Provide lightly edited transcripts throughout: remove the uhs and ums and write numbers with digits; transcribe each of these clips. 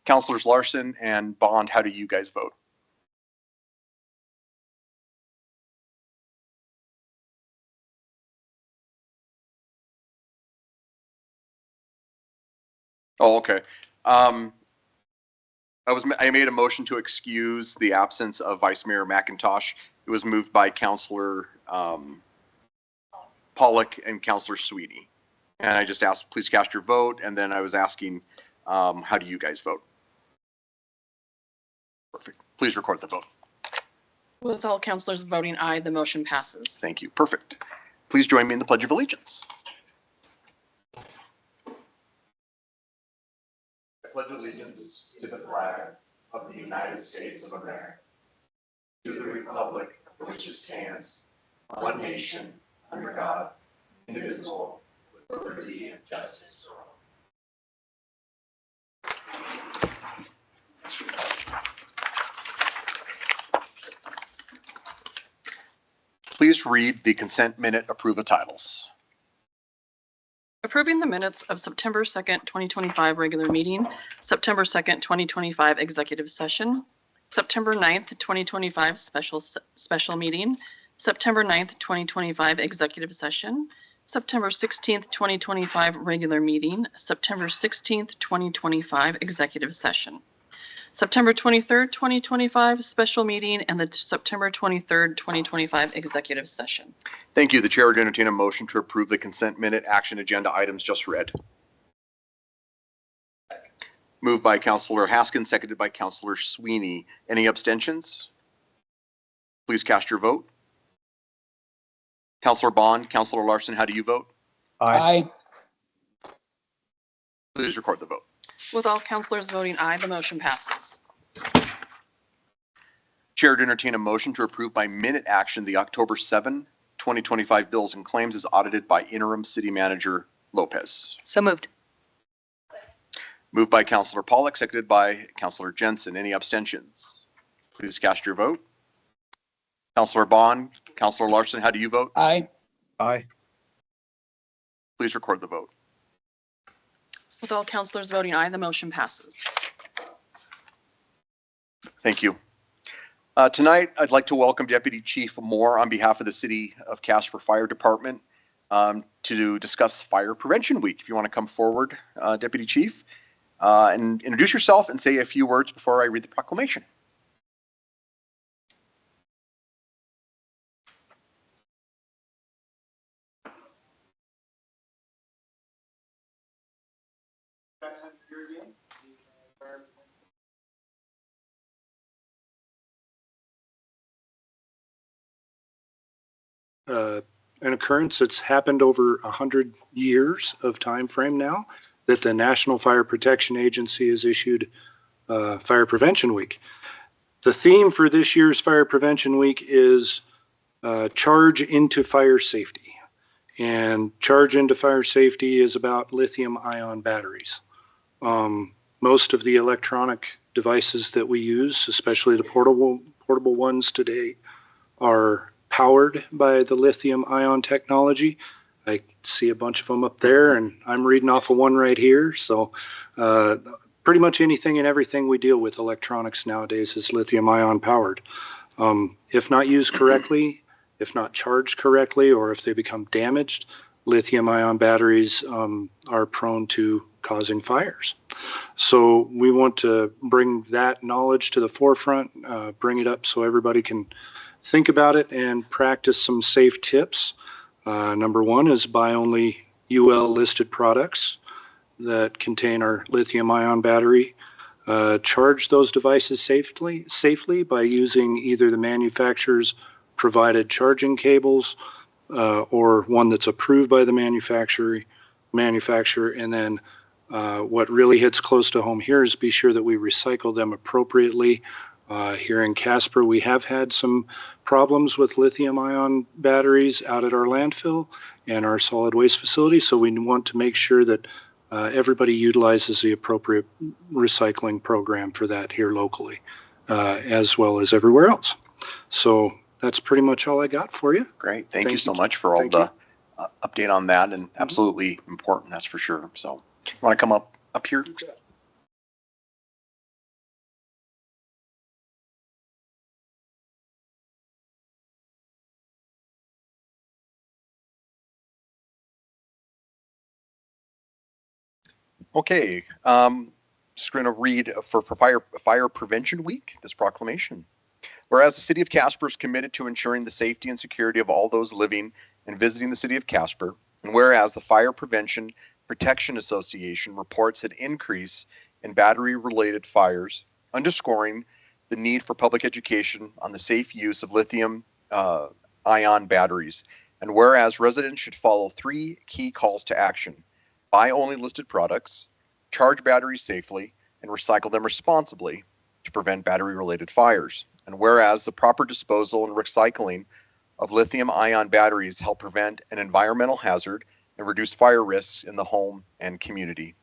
Councilors Larson and Bond, how do you guys vote? Oh, okay. I made a motion to excuse the absence of Vice Mayor McIntosh. It was moved by Councilor Pollock and Councilor Sweetie. And I just asked, please cast your vote. And then I was asking, how do you guys vote? Perfect. Please record the vote. With all councilors voting aye, the motion passes. Thank you. Perfect. Please join me in the Pledge of Allegiance. I pledge allegiance to the flag of the United States of America, to the republic for which it stands, one nation, under God, indivisible, with liberty and justice for all. Please read the consent minute, approve the titles. Approving the minutes of September 2nd, 2025 regular meeting, September 2nd, 2025 executive session, September 9th, 2025 special meeting, September 9th, 2025 executive session, September 16th, 2025 regular meeting, September 16th, 2025 executive session, September 23rd, 2025 special meeting, and the September 23rd, 2025 executive session. Thank you. The chair would entertain a motion to approve the consent minute action agenda items just read. Moved by Councilor Haskins, seconded by Councilor Sweeney. Any abstentions? Please cast your vote. Councilor Bond, Councilor Larson, how do you vote? Aye. Please record the vote. With all councilors voting aye, the motion passes. Chair to entertain a motion to approve by minute action the October 7, 2025 bills and claims as audited by interim city manager Lopez. So moved. Moved by Councilor Pollock, seconded by Councilor Jensen. Any abstentions? Please cast your vote. Councilor Bond, Councilor Larson, how do you vote? Aye. Aye. Please record the vote. With all councilors voting aye, the motion passes. Thank you. Tonight, I'd like to welcome Deputy Chief Moore on behalf of the City of Casper Fire Department to discuss Fire Prevention Week. If you want to come forward, Deputy Chief, and introduce yourself and say a few words before I read the proclamation. An occurrence that's happened over 100 years of time frame now, that the National Fire Protection Agency has issued Fire Prevention Week. The theme for this year's Fire Prevention Week is Charge into Fire Safety. And Charge into Fire Safety is about lithium-ion batteries. Most of the electronic devices that we use, especially the portable ones today, are powered by the lithium-ion technology. I see a bunch of them up there, and I'm reading off of one right here. So pretty much anything and everything we deal with electronics nowadays is lithium-ion powered. If not used correctly, if not charged correctly, or if they become damaged, lithium-ion batteries are prone to causing fires. So we want to bring that knowledge to the forefront, bring it up so everybody can think about it and practice some safe tips. Number one is buy only UL listed products that contain our lithium-ion battery. Charge those devices safely by using either the manufacturer's provided charging cables or one that's approved by the manufacturer. And then what really hits close to home here is be sure that we recycle them appropriately. Here in Casper, we have had some problems with lithium-ion batteries out at our landfill and our solid waste facility, so we want to make sure that everybody utilizes the appropriate recycling program for that here locally, as well as everywhere else. So that's pretty much all I got for you. Great. Thank you so much for all the update on that, and absolutely important, that's for sure. So you want to come up here? Okay, just going to read for Fire Prevention Week, this proclamation. Whereas the City of Casper is committed to ensuring the safety and security of all those living and visiting the City of Casper, and whereas the Fire Prevention Protection Association reports an increase in battery-related fires, underscoring the need for public education on the safe use of lithium-ion batteries, and whereas residents should follow 3 key calls to action: buy only listed products, charge batteries safely, and recycle them responsibly to prevent battery-related fires. And whereas the proper disposal and recycling of lithium-ion batteries help prevent an environmental hazard and reduce fire risks in the home and community.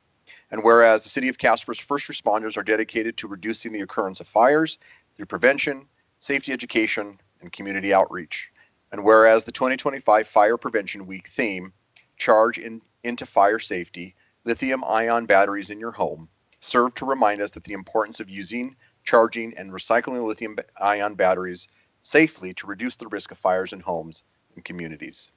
And whereas the City of Casper's first responders are dedicated to reducing the occurrence of fires through prevention, safety education, and community outreach. And whereas the 2025 Fire Prevention Week theme, Charge into Fire Safety, Lithium-Ion Batteries in Your Home, serve to remind us that the importance of using, charging, and recycling lithium-ion batteries safely to reduce the risk of fires in homes and communities.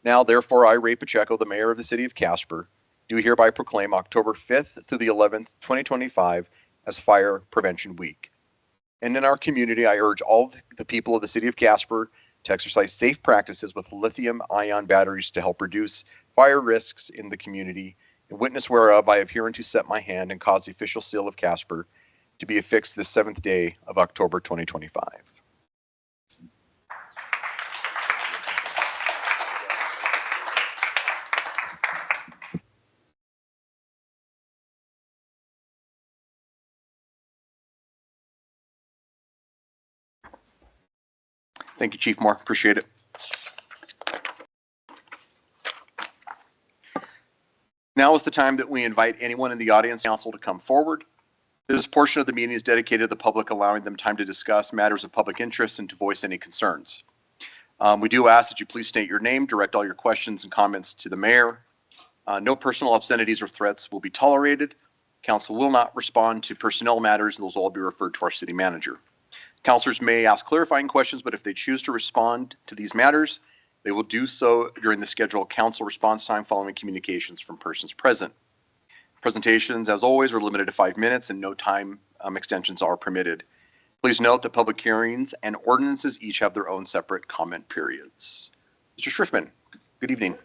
Now, therefore, I, Ray Pacheco, the Mayor of the City of Casper, do hereby proclaim October 5th through the 11th, 2025 as Fire Prevention Week. And in our community, I urge all the people of the City of Casper to exercise safe practices with lithium-ion batteries to help reduce fire risks in the community, in witness whereof I have hereunto set my hand and caused the official seal of Casper to be affixed this 7th day of October 2025. Thank you, Chief Moore. Appreciate it. Now is the time that we invite anyone in the audience council to come forward. This portion of the meeting is dedicated to the public, allowing them time to discuss matters of public interest and to voice any concerns. We do ask that you please state your name, direct all your questions and comments to the mayor. No personal obscenities or threats will be tolerated. Council will not respond to personnel matters, and those will all be referred to our city manager. Councilors may ask clarifying questions, but if they choose to respond to these matters, they will do so during the scheduled council response time following communications from persons present. Presentations, as always, are limited to 5 minutes and no time extensions are permitted. Please note that public hearings and ordinances each have their own separate comment periods. Mr. Schriftman, good evening.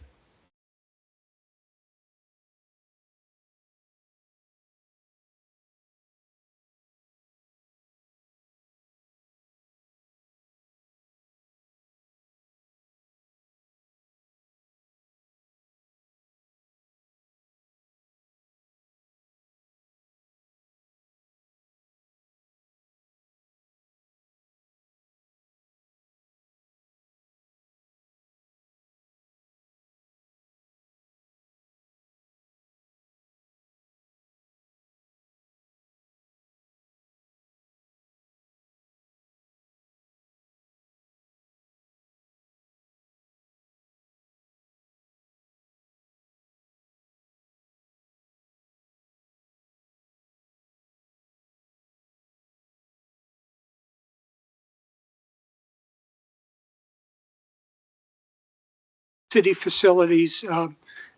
City facilities,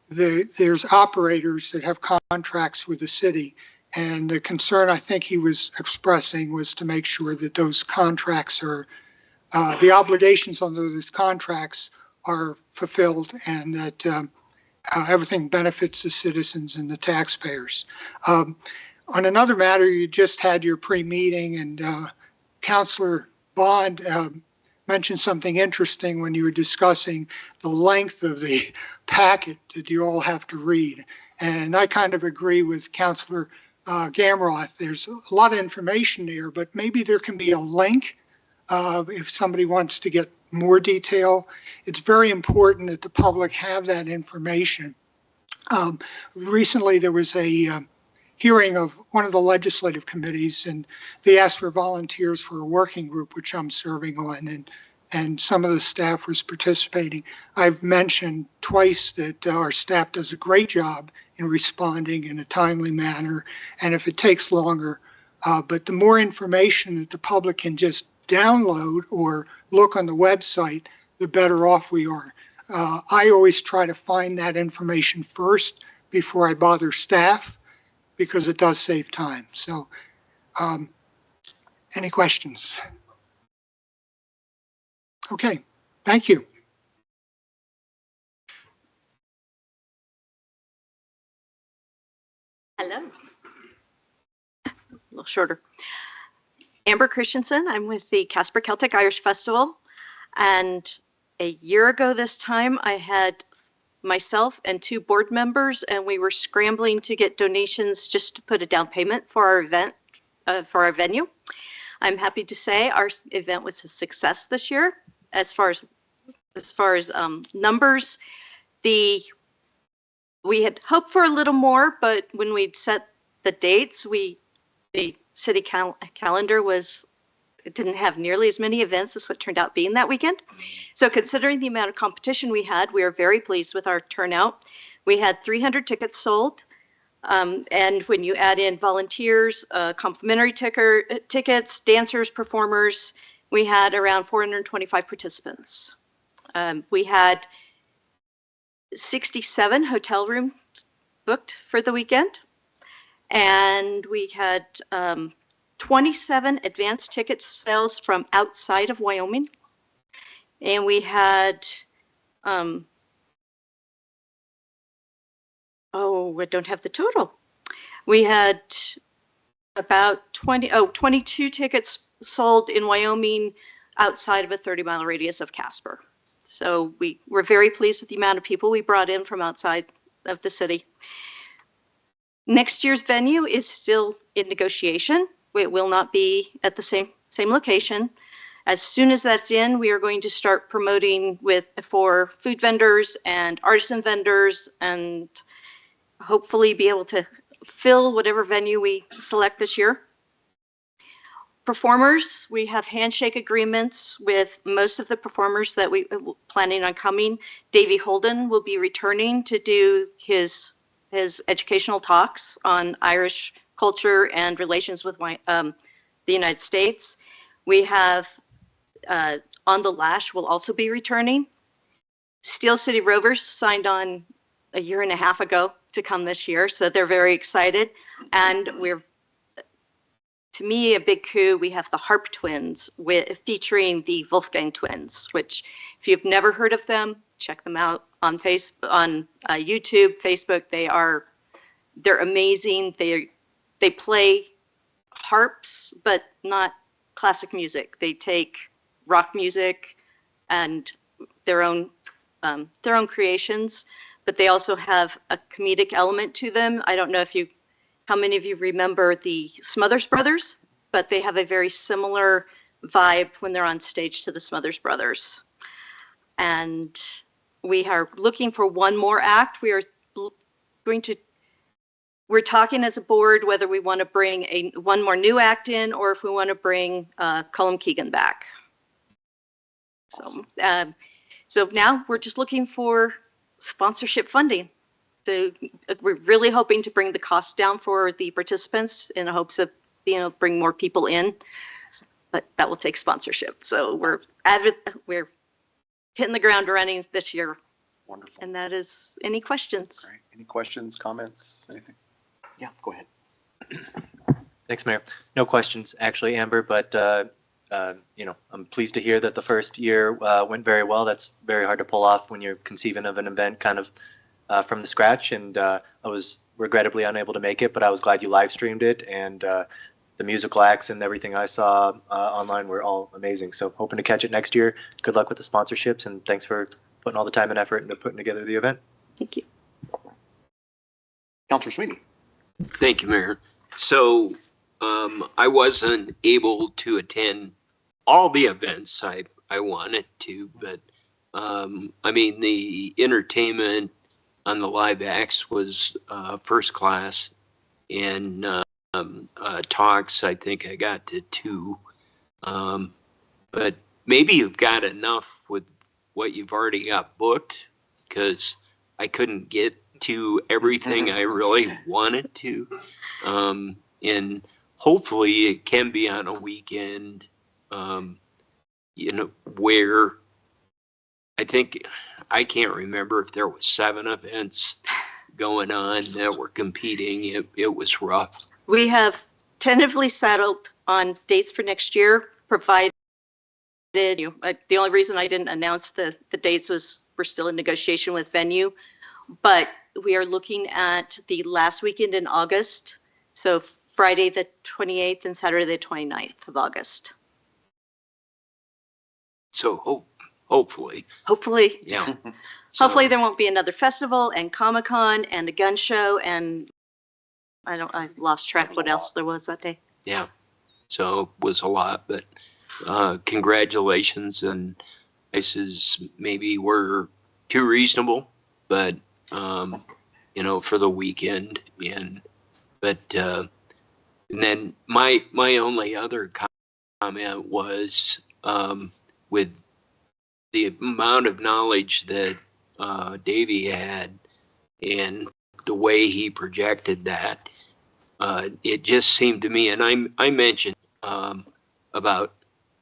there's operators that have contracts with the city. And the concern I think he was expressing was to make sure that those contracts are, the obligations under those contracts are fulfilled and that everything benefits the citizens and the taxpayers. On another matter, you just had your pre-meeting and Councilor Bond mentioned something interesting when you were discussing the length of the packet that you all have to read. And I kind of agree with Councilor Gamroth. There's a lot of information there, but maybe there can be a link if somebody wants to get more detail. It's very important that the public have that information. Recently, there was a hearing of one of the legislative committees, and they asked for volunteers for a working group, which I'm serving on, and some of the staff was participating. I've mentioned twice that our staff does a great job in responding in a timely manner, and if it takes longer, but the more information that the public can just download or look on the website, the better off we are. I always try to find that information first before I bother staff, because it does save time. So, any questions? Okay, thank you. Hello. A little shorter. Amber Christensen. I'm with the Casper Celtic Irish Festival. And a year ago this time, I had myself and 2 board members, and we were scrambling to get donations just to put a down payment for our event, for our venue. I'm happy to say our event was a success this year. As far as numbers, we had hoped for a little more, but when we'd set the dates, the city calendar it didn't have nearly as many events as what turned out being that weekend. So considering the amount of competition we had, we are very pleased with our turnout. We had 300 tickets sold. And when you add in volunteers, complimentary tickets, dancers, performers, we had around 425 participants. We had 67 hotel rooms booked for the weekend. And we had 27 advanced ticket sales from outside of Wyoming. And we had, I don't have the total. We had about 22 tickets sold in Wyoming outside of a 30-mile radius of Casper. So we were very pleased with the amount of people we brought in from outside of the city. Next year's venue is still in negotiation. It will not be at the same location. As soon as that's in, we are going to start promoting for food vendors and artisan vendors, and hopefully be able to fill whatever venue we select this year. Performers, we have handshake agreements with most of the performers that we planning on coming. Davey Holden will be returning to do his educational talks on Irish culture and relations with the United States. We have On the Lash will also be returning. Steel City Rovers signed on a year and a half ago to come this year, so they're very excited. And to me, a big coup, we have the Harp Twins featuring the Wolfgang Twins, which if you've never heard of them, check them out on YouTube, Facebook. They're amazing. They play harps, but not classic music. They take rock music and their own creations, but they also have a comedic element to them. I don't know how many of you remember the Smothers Brothers, but they have a very similar vibe when they're on stage to the Smothers Brothers. And we are looking for one more act. We're talking as a board whether we want to bring one more new act in, or if we want to bring Cullum Keegan back. Awesome. So now we're just looking for sponsorship funding. We're really hoping to bring the cost down for the participants in hopes of being able to bring more people in, but that will take sponsorship. So we're hitting the ground running this year. Wonderful. And that is, any questions? Great. Any questions, comments, anything? Yeah, go ahead. Thanks, Mayor. No questions, actually, Amber, but I'm pleased to hear that the first year went very well. That's very hard to pull off when you're conceiving of an event kind of from the scratch, and I was regrettably unable to make it, but I was glad you live streamed it, and the musical acts and everything I saw online were all amazing. So hoping to catch it next year. Good luck with the sponsorships, and thanks for putting all the time and effort into putting together the event. Thank you. Councilor Sweeney. Thank you, Mayor. So I wasn't able to attend all the events I wanted to, but I mean, the entertainment on the live acts was first class, and talks, I think I got to 2. But maybe you've got enough with what you've already got booked, because I couldn't get to everything I really wanted to. And hopefully it can be on a weekend, where I think, I can't remember if there was 7 events going on that were competing. It was rough. We have tentatively settled on dates for next year, provided the only reason I didn't announce the dates was we're still in negotiation with venue, but we are looking at the last weekend in August. So Friday, the 28th and Saturday, the 29th of August. So hopefully, Hopefully yeah. there won't be another festival and Comic-Con and a gun show and I lost track what else there was that day. Yeah. So it was a lot, but congratulations, and prices maybe were too reasonable, but for the weekend. And then my only other comment was with the amount of knowledge that Davey had and the way he projected that, it just seemed to me, and I mentioned about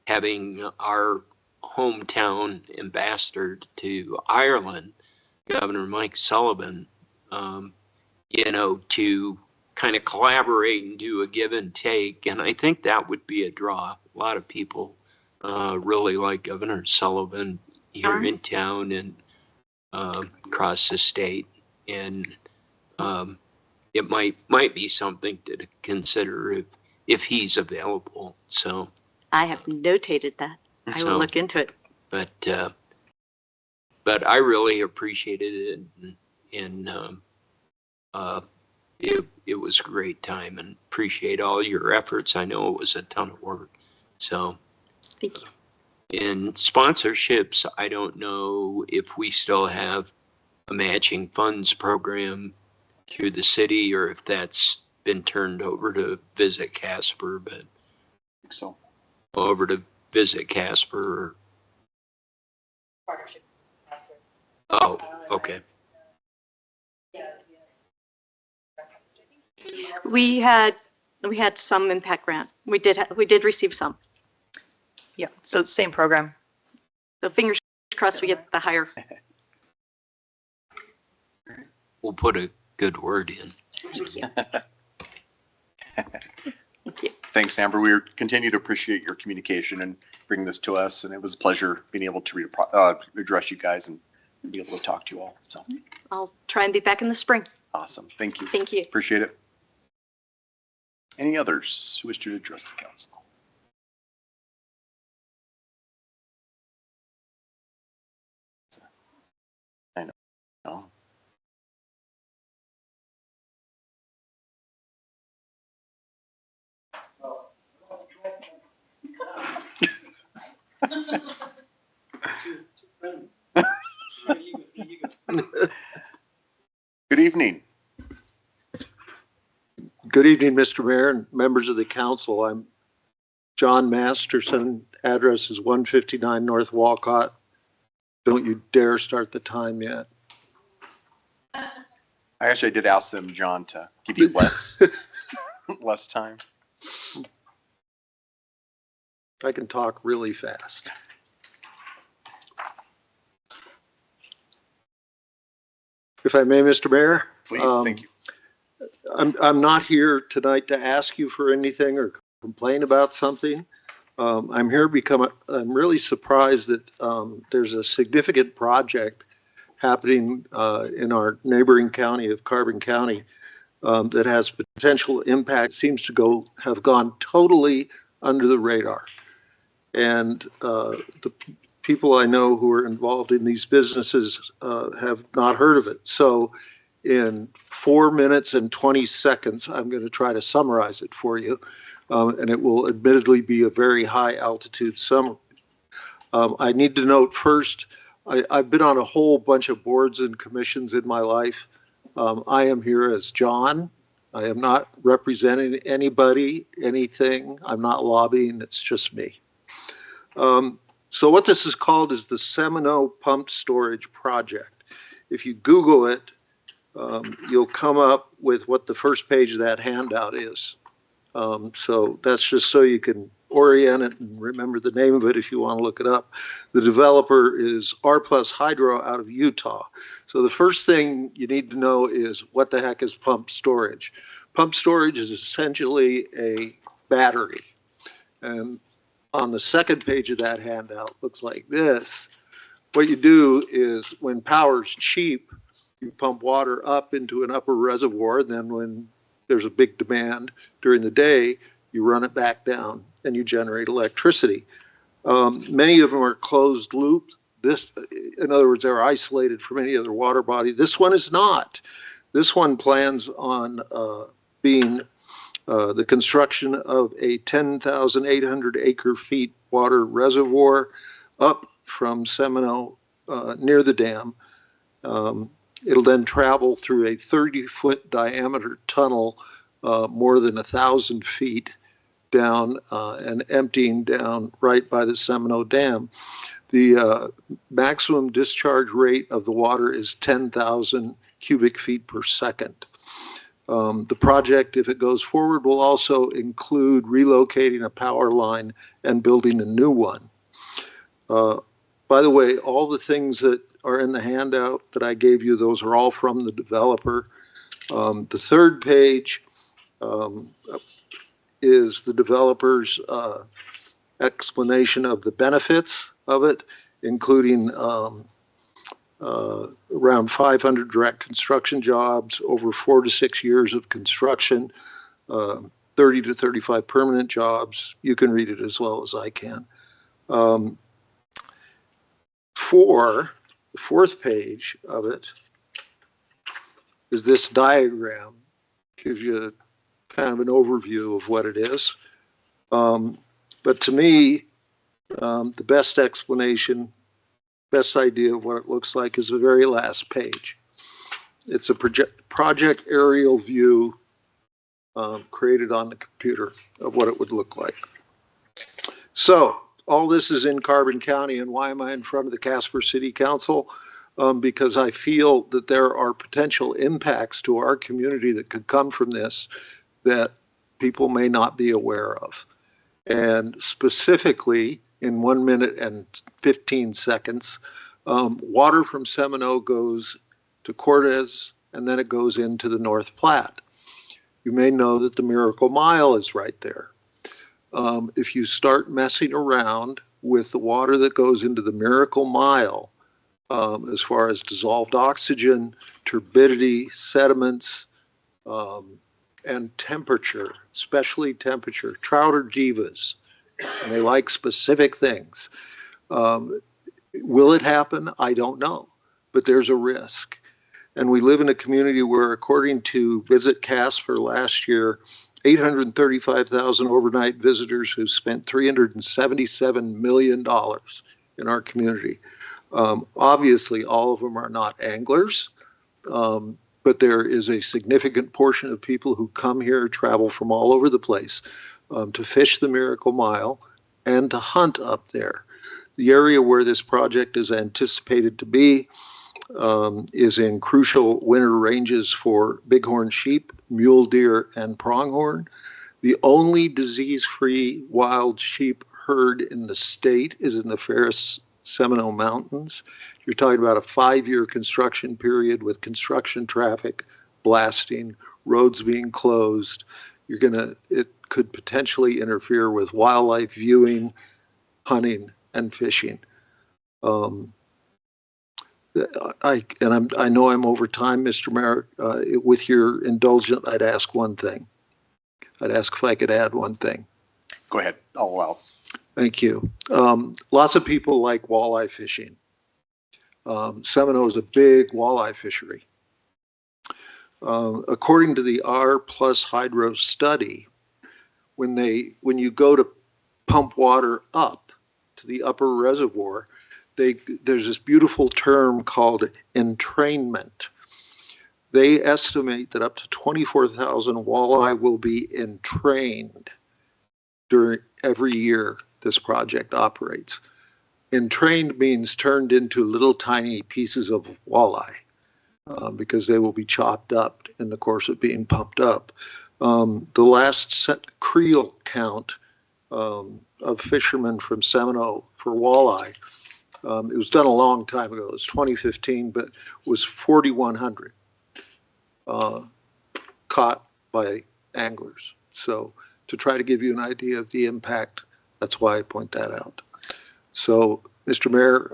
having our hometown ambassador to Ireland, Governor Mike Sullivan, to kind of collaborate and do a give and take. And I think that would be a draw. A lot of people really like Governor Sullivan here in town and across the state. And it might be something to consider if he's available. So I have notated that. I will look into it. But I really appreciated it, and it was a great time, and appreciate all your efforts. I know it was a ton of work. So Thank you. in sponsorships, I don't know if we still have a matching funds program through the city or if that's been turned over to Visit Casper, but So, over to Visit Casper. Partnership. Casper. Oh, okay. We had some impact grant. We did receive some. Yeah, so it's same program. So fingers crossed we get the higher. We'll put a good word in. Thank you. Thank you. thanks, Amber. We continue to appreciate your communication and bringing this to us, and it was a pleasure being able to address you guys and be able to talk to you all. So I'll try and be back in the spring. awesome. Thank you. Thank you. Appreciate it. Any others who wish to address the council? I know. Good evening. Good evening, Mr. Mayor and members of the council. I'm John Masterson. Address is 159 North Walcott. Don't you dare start the time yet. I actually did ask them, John, to give you less time. I can talk really fast. If I may, Mr. Mayor? Please, thank you. I'm not here tonight to ask you for anything or complain about something. I'm here because I'm really surprised that there's a significant project happening in our neighboring county of Carbon County that has potential impact. Seems to have gone totally under the radar. And the people I know who are involved in these businesses have not heard of it. So in 4 minutes and 20 seconds, I'm going to try to summarize it for you. And it will admittedly be a very high altitude summary. I need to note first, I've been on a whole bunch of boards and commissions in my life. I am here as John. I am not representing anybody, anything. I'm not lobbying, it's just me. So what this is called is the Seminole Pumped Storage Project. If you Google it, you'll come up with what the first page of that handout is. So that's just so you can orient it and remember the name of it if you want to look it up. The developer is R Plus Hydro out of Utah. So the first thing you need to know is what the heck is pumped storage? Pumped storage is essentially a battery. And on the second page of that handout, looks like this. What you do is when power's cheap, you pump water up into an upper reservoir. And then when there's a big demand during the day, you run it back down and you generate electricity. Many of them are closed loop. This, in other words, they're isolated from any other water body. This one is not. This one plans on being the construction of a 10,800 acre feet water reservoir up from Seminole near the dam. It'll then travel through a 30-foot diameter tunnel more than 1,000 feet down and emptying down right by the Seminole Dam. The maximum discharge rate of the water is 10,000 cubic feet per second. The project, if it goes forward, will also include relocating a power line and building a new one. By the way, all the things that are in the handout that I gave you, those are all from the developer. The third page is the developer's explanation of the benefits of it, including around 500 direct construction jobs, over 4 to 6 years of construction, 30 to 35 permanent jobs. You can read it as well as I can. The fourth page of it is this diagram. Gives you kind of an overview of what it is. But to me, the best explanation, best idea of what it looks like is the very last page. It's a project aerial view created on the computer of what it would look like. So all this is in Carbon County, and why am I in front of the Casper City Council? Because I feel that there are potential impacts to our community that could come from this that people may not be aware of. And specifically, in 1 minute and 15 seconds, water from Seminole goes to Cortez, and then it goes into the North Platte. You may know that the Miracle Mile is right there. If you start messing around with the water that goes into the Miracle Mile, as far as dissolved oxygen, turbidity, sediments, and temperature, especially temperature. Trout are divas, and they like specific things. Will it happen? I don't know, but there's a risk. And we live in a community where, according to Visit Casper last year, 835,000 overnight visitors who spent $377 million in our community. Obviously, all of them are not anglers, but there is a significant portion of people who come here, travel from all over the place to fish the Miracle Mile and to hunt up there. The area where this project is anticipated to be is in crucial winter ranges for bighorn sheep, mule deer, and pronghorn. The only disease-free wild sheep herd in the state is in the Ferris Seminole Mountains. You're talking about a 5-year construction period with construction traffic, blasting, roads being closed. It could potentially interfere with wildlife viewing, hunting, and fishing. I know I'm over time, Mr. Mayor. With your indulgence, I'd ask one thing. I'd ask if I could add one thing. Go ahead, I'll allow. Thank you. Lots of people like walleye fishing. Seminole is a big walleye fishery. According to the R Plus Hydro study, when you go to pump water up to the upper reservoir, there's this beautiful term called entrainment. They estimate that up to 24,000 walleye will be entrained during every year this project operates. Entrained means turned into little tiny pieces of walleye because they will be chopped up in the course of being pumped up. The last creel count of fishermen from Seminole for walleye. It was done a long time ago. It was 2015, but was 4,100 caught by anglers. So to try to give you an idea of the impact, that's why I point that out. So, Mr. Mayor,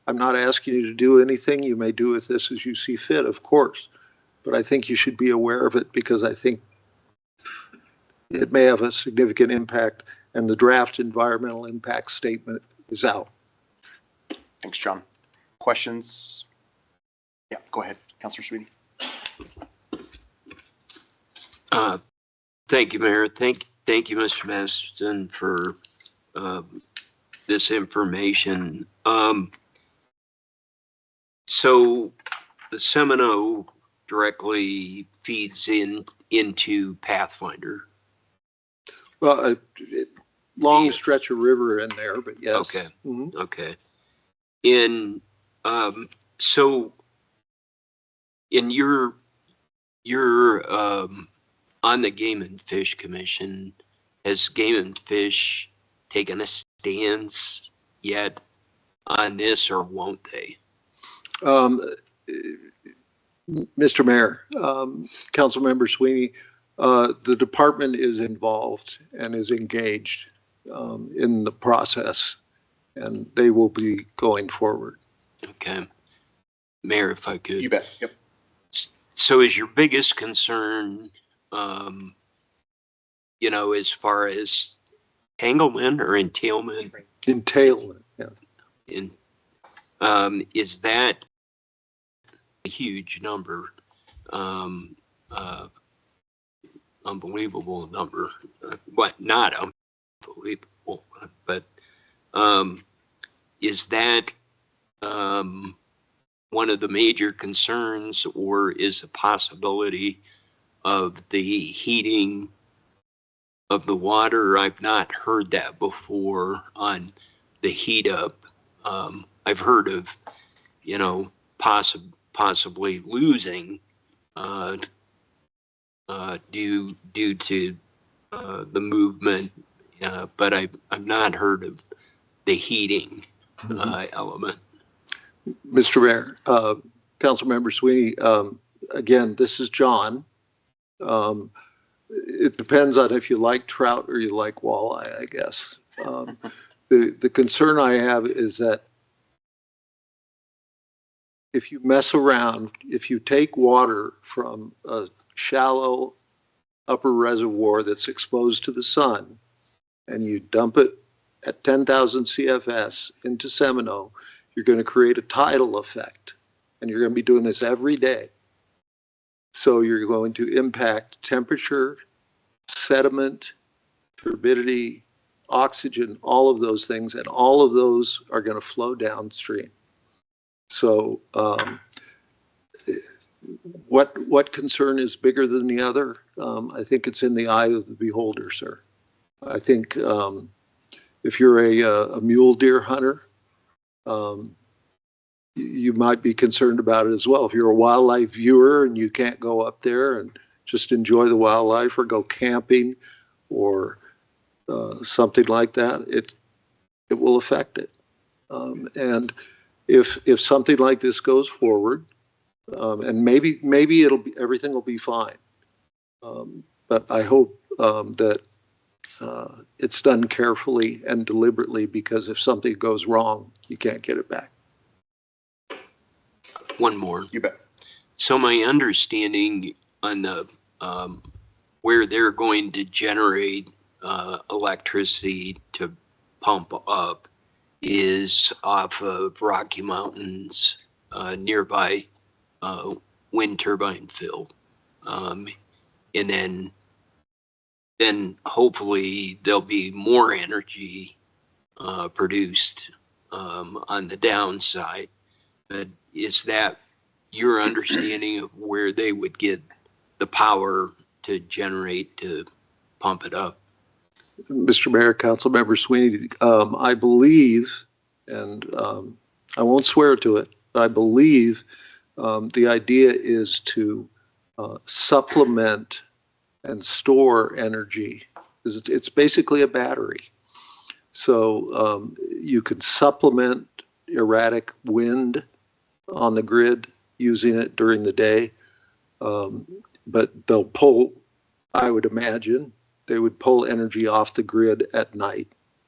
I'm not asking you to do anything. You may do with this as you see fit, of course, but I think you should be aware of it because I think it may have a significant impact, and the draft environmental impact statement is out. Thanks, John. Questions? Yeah, go ahead, Councilor Sweeney. Thank you, Mayor. Thank you, Mr. Masterson, for this information. So the Seminole directly feeds into Pathfinder. Well, long stretch of river in there, but yes. Okay. Mhm. Okay. So in your on the Game and Fish Commission, has Game and Fish taken a stance yet on this, or won't they? Mr. Mayor, Councilmember Sweeney, the department is involved and is engaged in the process, and they will be going forward. Okay. Mayor, if I could. You bet. Yep. So is your biggest concern, as far as entanglement or entailment? Entailment, yeah. Is that a huge number? Unbelievable number. Not unbelievable, but is that one of the major concerns, or is the possibility of the heating of the water? I've not heard that before on the heat up. I've heard of, possibly losing due to the movement, but I've not heard of the heating element. Mr. Mayor, Councilmember Sweeney, again, this is John. It depends on if you like trout or you like walleye, I guess. The concern I have is that if you mess around, if you take water from a shallow upper reservoir that's exposed to the sun and you dump it at 10,000 CFS into Seminole, you're going to create a tidal effect, and you're going to be doing this every day. So you're going to impact temperature, sediment, turbidity, oxygen, all of those things, and all of those are going to flow downstream. So what concern is bigger than the other? I think it's in the eye of the beholder, sir. I think if you're a mule deer hunter, you might be concerned about it as well. If you're a wildlife viewer and you can't go up there and just enjoy the wildlife or go camping or something like that, it will affect it. And if something like this goes forward, and maybe everything will be fine. But I hope that it's done carefully and deliberately, because if something goes wrong, you can't get it back. One more. You bet. So my understanding on the where they're going to generate electricity to pump up is off of Rocky Mountains, nearby wind turbine field, and then hopefully there'll be more energy produced on the downside. But is that your understanding of where they would get the power to generate to pump it up? Mr. Mayor, Councilmember Sweeney, I believe, and I won't swear to it, but I believe the idea is to supplement and store energy because it's basically a battery. So you could supplement erratic wind on the grid using it during the day. But they'll pull, I would imagine, they would pull energy off the grid at night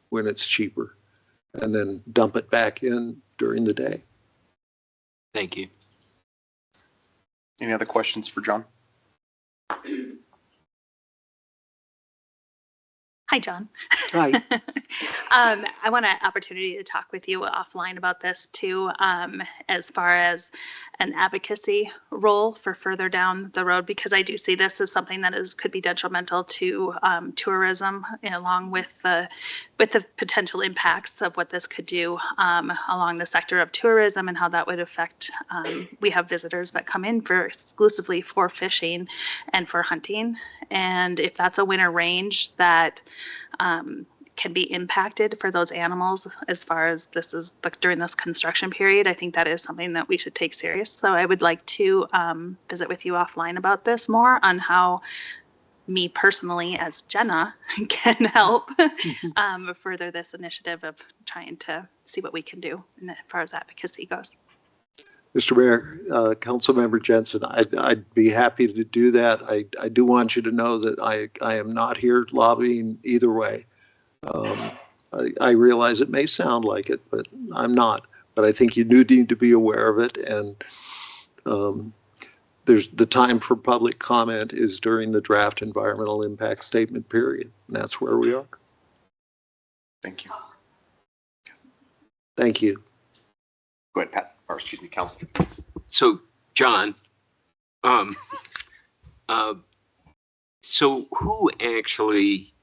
when it's cheaper and then dump it back in during the day. Thank you. Any other questions for John? Hi, John. Hi. I want an opportunity to talk with you offline about this too, as far as an advocacy role for further down the road, because I do see this as something that could be detrimental to tourism, and along with the potential impacts of what this could do along the sector of tourism and how that would affect. We have visitors that come in exclusively for fishing and for hunting, and if that's a winter range that can be impacted for those animals as far as this is during this construction period, I think that is something that we should take serious. So I would like to visit with you offline about this more on how me personally as Jenna can help further this initiative of trying to see what we can do as far as advocacy goes. Mr. Mayor, Councilmember Jensen, I'd be happy to do that. I do want you to know that I am not here lobbying either way. I realize it may sound like it, but I'm not. But I think you do need to be aware of it. And there's the time for public comment is during the draft environmental impact statement period. And that's where we are. Thank you. Thank you. Go ahead, Pat, or excuse me, Council. So, John, so who actually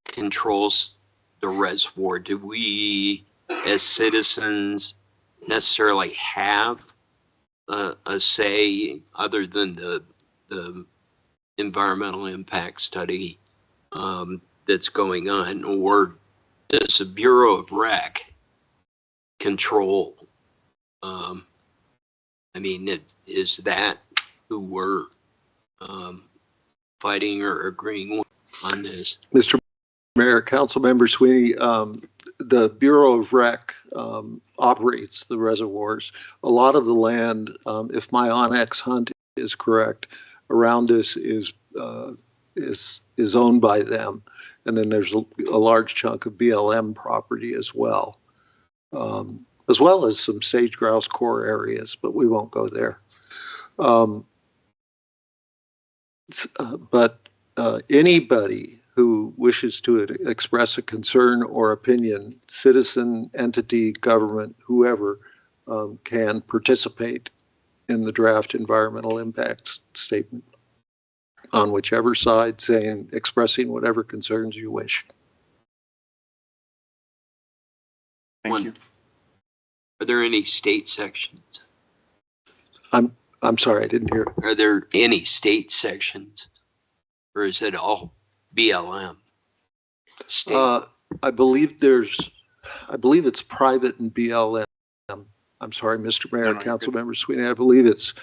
controls the reservoir? Do we, as citizens, necessarily have a say other than the environmental impact study that's going on, or does the Bureau of Rec control? I mean, is that who we're fighting or agreeing with on this? Mr. Mayor, Councilmember Sweeney, the Bureau of Rec operates the reservoirs. A lot of the land, if my Onyx hunt is correct, around this is owned by them. And then there's a large chunk of BLM property as well as some sage grouse core areas, but we won't go there. But anybody who wishes to express a concern or opinion, citizen, entity, government, whoever, can participate in the draft environmental impact statement on whichever side, expressing whatever concerns you wish. Thank you. Are there any state sections? I'm sorry, I didn't hear. Are there any state sections, or is it all BLM? State. I believe it's private and BLM. I'm sorry, Mr. Mayor, No, Councilmember Sweeney. I believe it's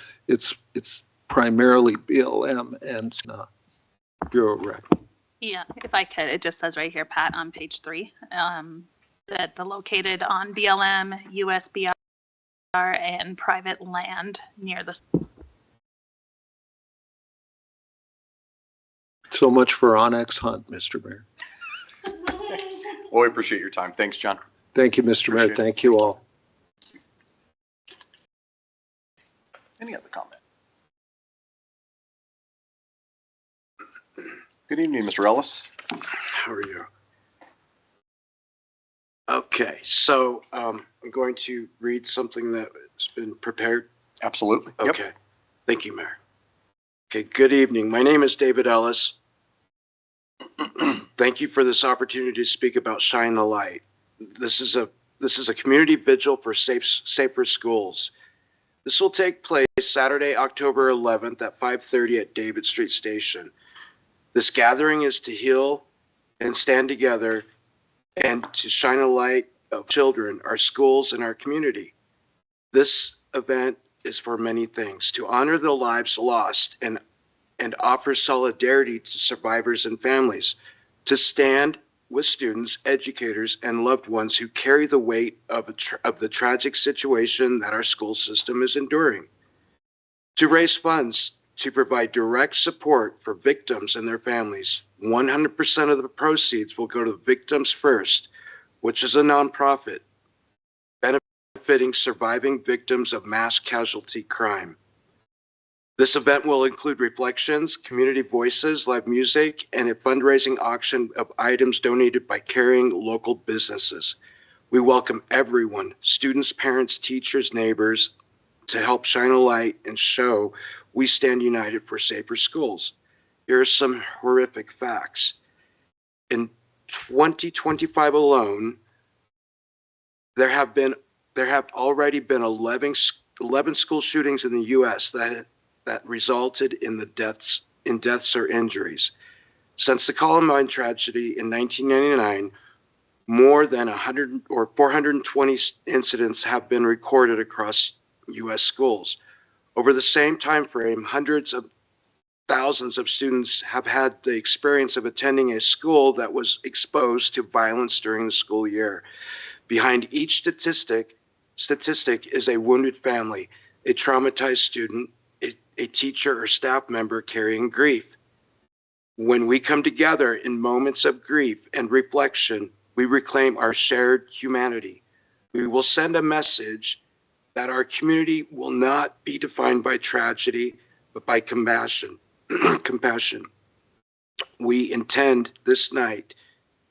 primarily BLM and Bureau of Rec. Yeah, if I could, it just says right here, Pat, on page 3, that they're located on BLM, USBR, and private land near the. So much for Onyx Hunt, Mr. Mayor. Well, we appreciate your time. Thanks, John. Thank you, Mr. Mayor. Appreciate it. Thank you all. Any other comment? Good evening, Mr. Ellis. How are you? Okay, so I'm going to read something that has been prepared. Absolutely. Yep. Okay, thank you, Mayor. Okay, good evening. My name is David Ellis. Thank you for this opportunity to speak about Shine the Light. This is a community vigil for safer schools. This will take place Saturday, October 11th at 5:30 at David Street Station. This gathering is to heal and stand together and to shine a light of children, our schools, and our community. This event is for many things: to honor the lives lost and and offers solidarity to survivors and families, to stand with students, educators, and loved ones who carry the weight of the tragic situation that our school system is enduring, to raise funds to provide direct support for victims and their families. 100% of the proceeds will go to Victims First, which is a nonprofit benefiting surviving victims of mass casualty crime. This event will include reflections, community voices, live music, and a fundraising auction of items donated by caring local businesses. We welcome everyone, students, parents, teachers, neighbors, to help shine a light and show we stand united for safer schools. Here are some horrific facts. In 2025 alone, there have already been 11 school shootings in the U.S. that resulted in deaths or injuries. Since the Columbine tragedy in 1999, more than 420 incidents have been recorded across U.S. schools. Over the same time frame, hundreds of thousands of students have had the experience of attending a school that was exposed to violence during the school year. Behind each statistic is a wounded family, a traumatized student, a teacher or staff member carrying grief. When we come together in moments of grief and reflection, we reclaim our shared humanity. We will send a message that our community will not be defined by tragedy, but by compassion. Compassion. We intend this night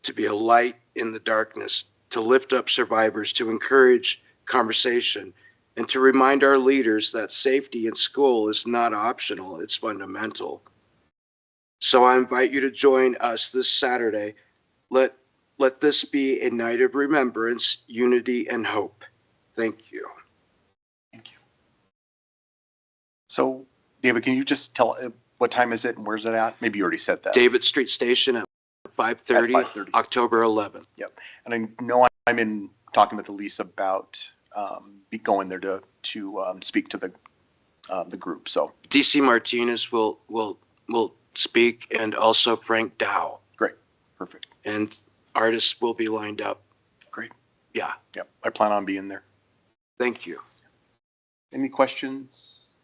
to be a light in the darkness, to lift up survivors, to encourage conversation, and to remind our leaders that safety in school is not optional, it's fundamental. So I invite you to join us this Saturday. Let this be a night of remembrance, unity, and hope. Thank you. Thank you. So, David, can you just tell what time is it and where's it at? Maybe you already said that. David Street Station at 5:30, At 5:30. October 11th. Yep. And I know I'm in talking with Elise about be going there to speak to the group. So DC Martinez will speak, and also Frank Dow. great, perfect, And artists will be lined up. great. Yeah, Yep, I plan on being there. thank you. Any questions?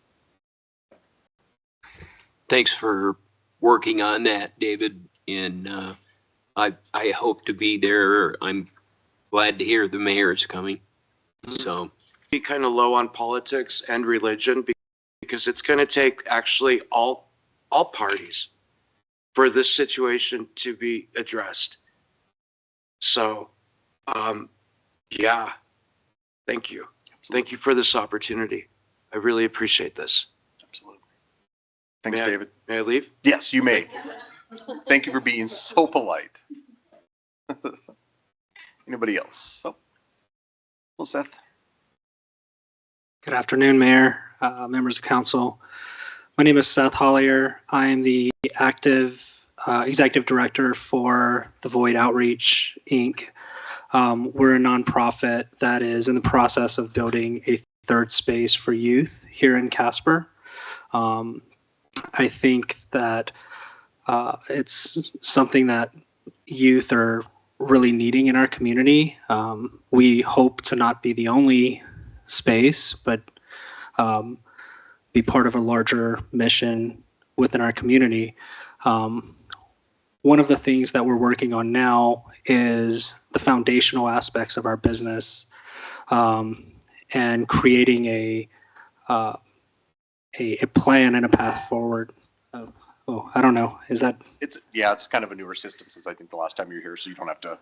Thanks for working on that, David. And I hope to be there. I'm glad to hear the mayor's coming. So Be kind of low on politics and religion because it's going to take actually all parties for this situation to be addressed. So, yeah, thank you. Thank you for this opportunity. I really appreciate this. Absolutely. Thanks, May I- David. May I leave? Yes, you may. Thank you for being so polite. Anybody else? Oh. Well, Seth. Good afternoon, Mayor, members of council. My name is Seth Hollier. I am the active executive director for the Void Outreach, Inc. We're a nonprofit that is in the process of building a third space for youth here in Casper. I think that it's something that youth are really needing in our community. We hope to not be the only space, but be part of a larger mission within our community. One of the things that we're working on now is the foundational aspects of our business, and creating a plan and a path forward. I don't know. Is that? It's kind of a newer system since I think the last time you were here, so you don't have to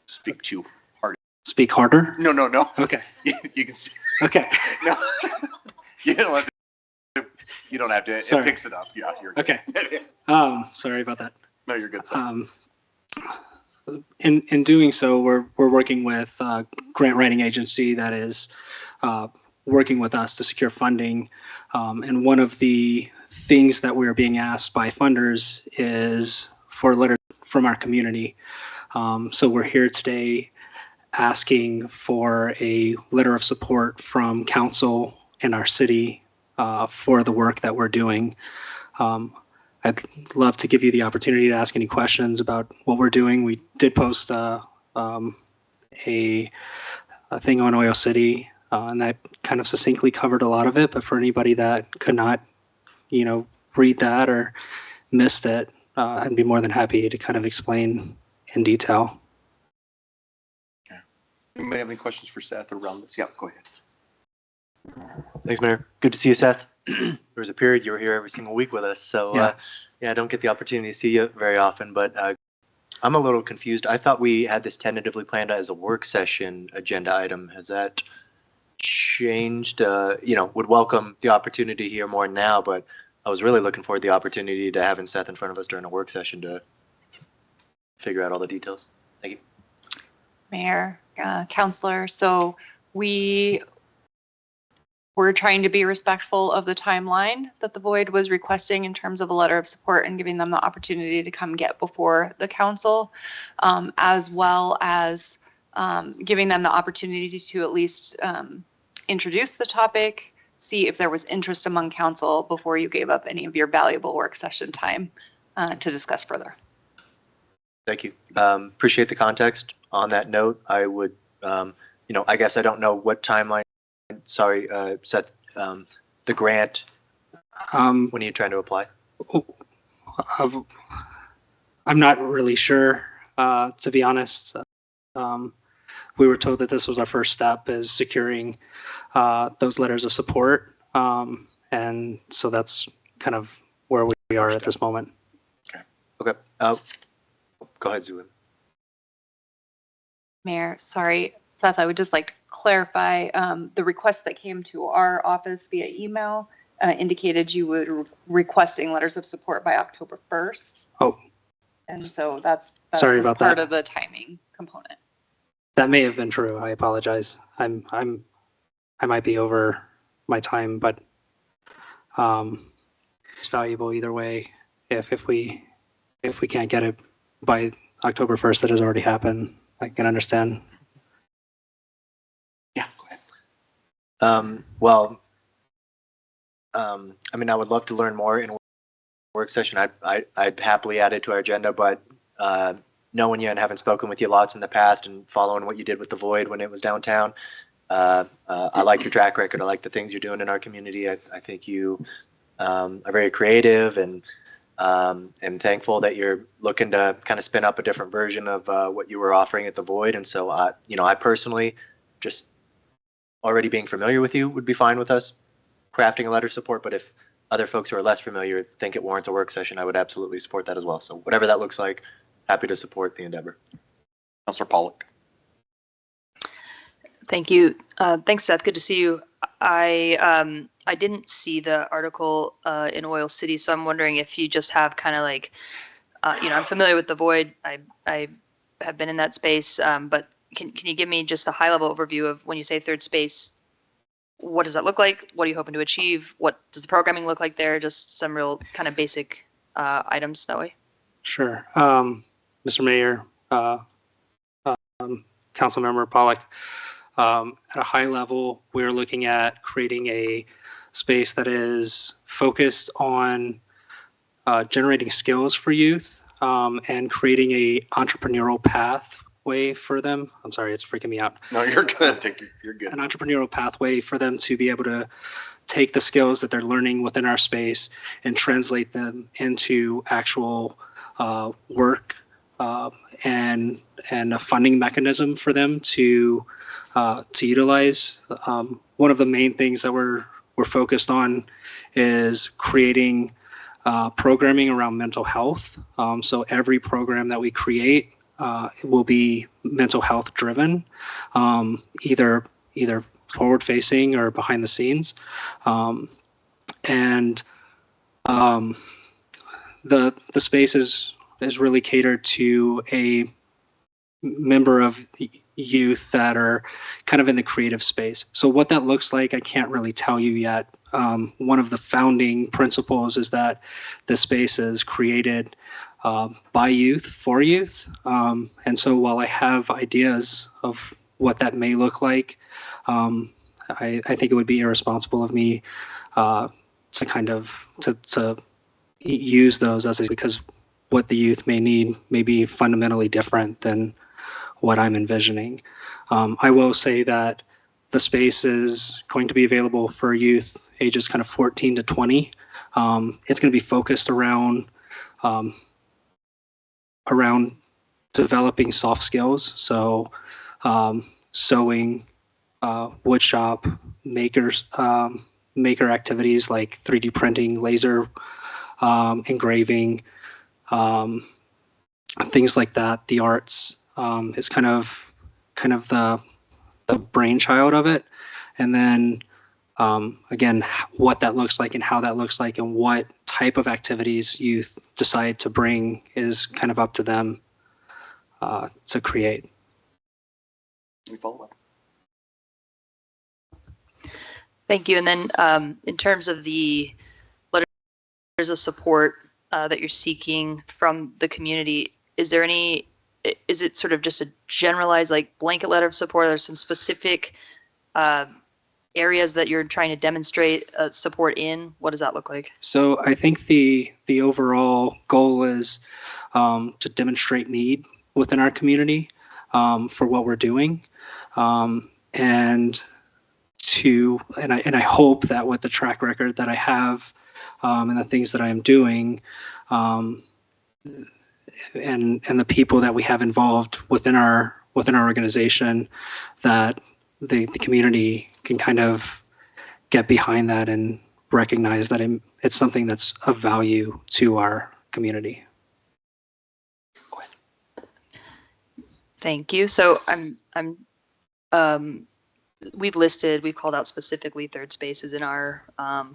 speak too hard. Speak harder? No. Okay. You can speak. Okay. No. You don't have to. You don't have to. Sorry. It picks it up. Yeah, you're good. Okay. Sorry about that. No, you're good. Seth. In doing so, we're working with a grant writing agency that is working with us to secure funding. And one of the things that we're being asked by funders is for a letter from our community. So we're here today asking for a letter of support from council and our city for the work that we're doing. I'd love to give you the opportunity to ask any questions about what we're doing. We did post a thing on Oil City, and that kind of succinctly covered a lot of it. But for anybody that could not, read that or missed it, I'd be more than happy to kind of explain in detail. Anybody have any questions for Seth around this? Yeah, go ahead. Thanks, Mayor. Good to see you, Seth. There was a period you were here every single week with us, so Yeah. I don't get the opportunity to see you very often, but I'm a little confused. I thought we had this tentatively planned as a work session agenda item. Has that changed? Would welcome the opportunity to hear more now, but I was really looking forward to the opportunity to having Seth in front of us during a work session to figure out all the details. Thank you. Mayor, Counselor, so we're trying to be respectful of the timeline that the Void was requesting in terms of a letter of support and giving them the opportunity to come get before the council, as well as giving them the opportunity to at least introduce the topic, see if there was interest among council before you gave up any of your valuable work session time to discuss further. Thank you. Appreciate the context. On that note, I would, I guess I don't know what timeline. Sorry, Seth. The grant. When are you trying to apply? I'm not really sure, to be honest. We were told that this was our first step, is securing those letters of support, and so that's kind of where we are at this moment. Okay. Go ahead, Zulin. Mayor, sorry, Seth, I would just like to clarify, the request that came to our office via email indicated you were requesting letters of support by October 1st. Oh. And so that's Sorry about part that. of the timing component. That may have been true. I apologize. I might be over my time, but it's valuable either way. If we can't get it by October 1st, that has already happened. I can understand. Yeah, go ahead. I would love to learn more in a work session. I'd happily add it to our agenda, but knowing you and having spoken with you lots in the past and following what you did with the Void when it was downtown, I like your track record. I like the things you're doing in our community. I think you are very creative, and I'm thankful that you're looking to kind of spin up a different version of what you were offering at the Void. And so, I personally, just already being familiar with you would be fine with us crafting a letter of support. But if other folks who are less familiar think it warrants a work session, I would absolutely support that as well. So whatever that looks like, happy to support the endeavor. Councilor Pollock. Thank you. Thanks, Seth. Good to see you. I didn't see the article in Oil City, so I'm wondering if you just have kind of like, I'm familiar with the Void. I have been in that space, but can you give me just a high-level overview of when you say third space, what does that look like? What are you hoping to achieve? What does the programming look like there? Just some real kind of basic items that way. Sure. Mr. Mayor, Councilmember Pollock, at a high level, we're looking at creating a space that is focused on generating skills for youth and creating a entrepreneurial pathway for them. I'm sorry, it's freaking me out. No, you're good. You're good. An entrepreneurial pathway for them to be able to take the skills that they're learning within our space and translate them into actual work and a funding mechanism for them to utilize. One of the main things that we're focused on is creating programming around mental health. So every program that we create will be mental health driven, either forward facing or behind the scenes. And the space is really catered to a member of youth that are kind of in the creative space. So what that looks like, I can't really tell you yet. One of the founding principles is that the space is created by youth for youth. And so while I have ideas of what that may look like, I think it would be irresponsible of me to kind of to use those as because what the youth may need may be fundamentally different than what I'm envisioning. I will say that the space is going to be available for youth ages kind of 14 to 20. It's going to be focused around developing soft skills. So sewing, wood shop, maker activities like 3D printing, laser engraving, things like that. The arts is kind of the brainchild of it. And then again, what that looks like and how that looks like and what type of activities youth decide to bring is kind of up to them to create. Any follow-up? Thank you. And then in terms of the letters of support that you're seeking from the community, is it sort of just a generalized like blanket letter of support? Or there's some specific areas that you're trying to demonstrate support in? What does that look like? So I think the overall goal is to demonstrate need within our community for what we're doing, and I hope that with the track record that I have and the things that I am doing, and the people that we have involved within our organization, that the community can kind of get behind that and recognize that it's something that's of value to our community. Thank you. So we've called out specifically third spaces in our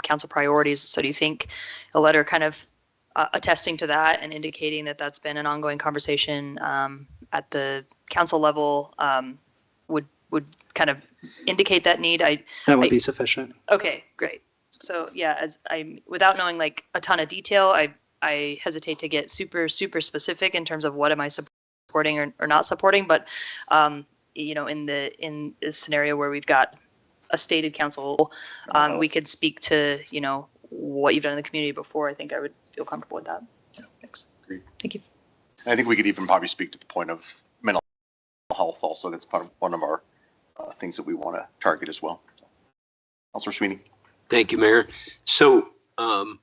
council priorities. So do you think a letter kind of attesting to that and indicating that that's been an ongoing conversation at the council level would kind of indicate that need? That would be sufficient. Okay, great. So yeah, without knowing like a ton of detail, I hesitate to get super specific in terms of what am I supporting or not supporting, but in this scenario where we've got a stated council, we could speak to what you've done in the community before. I think I would feel comfortable with that. Yeah, thanks. Agreed. Thank you. I think we could even probably speak to the point of mental health also. That's part of one of our things that we want to target as well. Councilor Sweeney. Thank you, Mayor. So I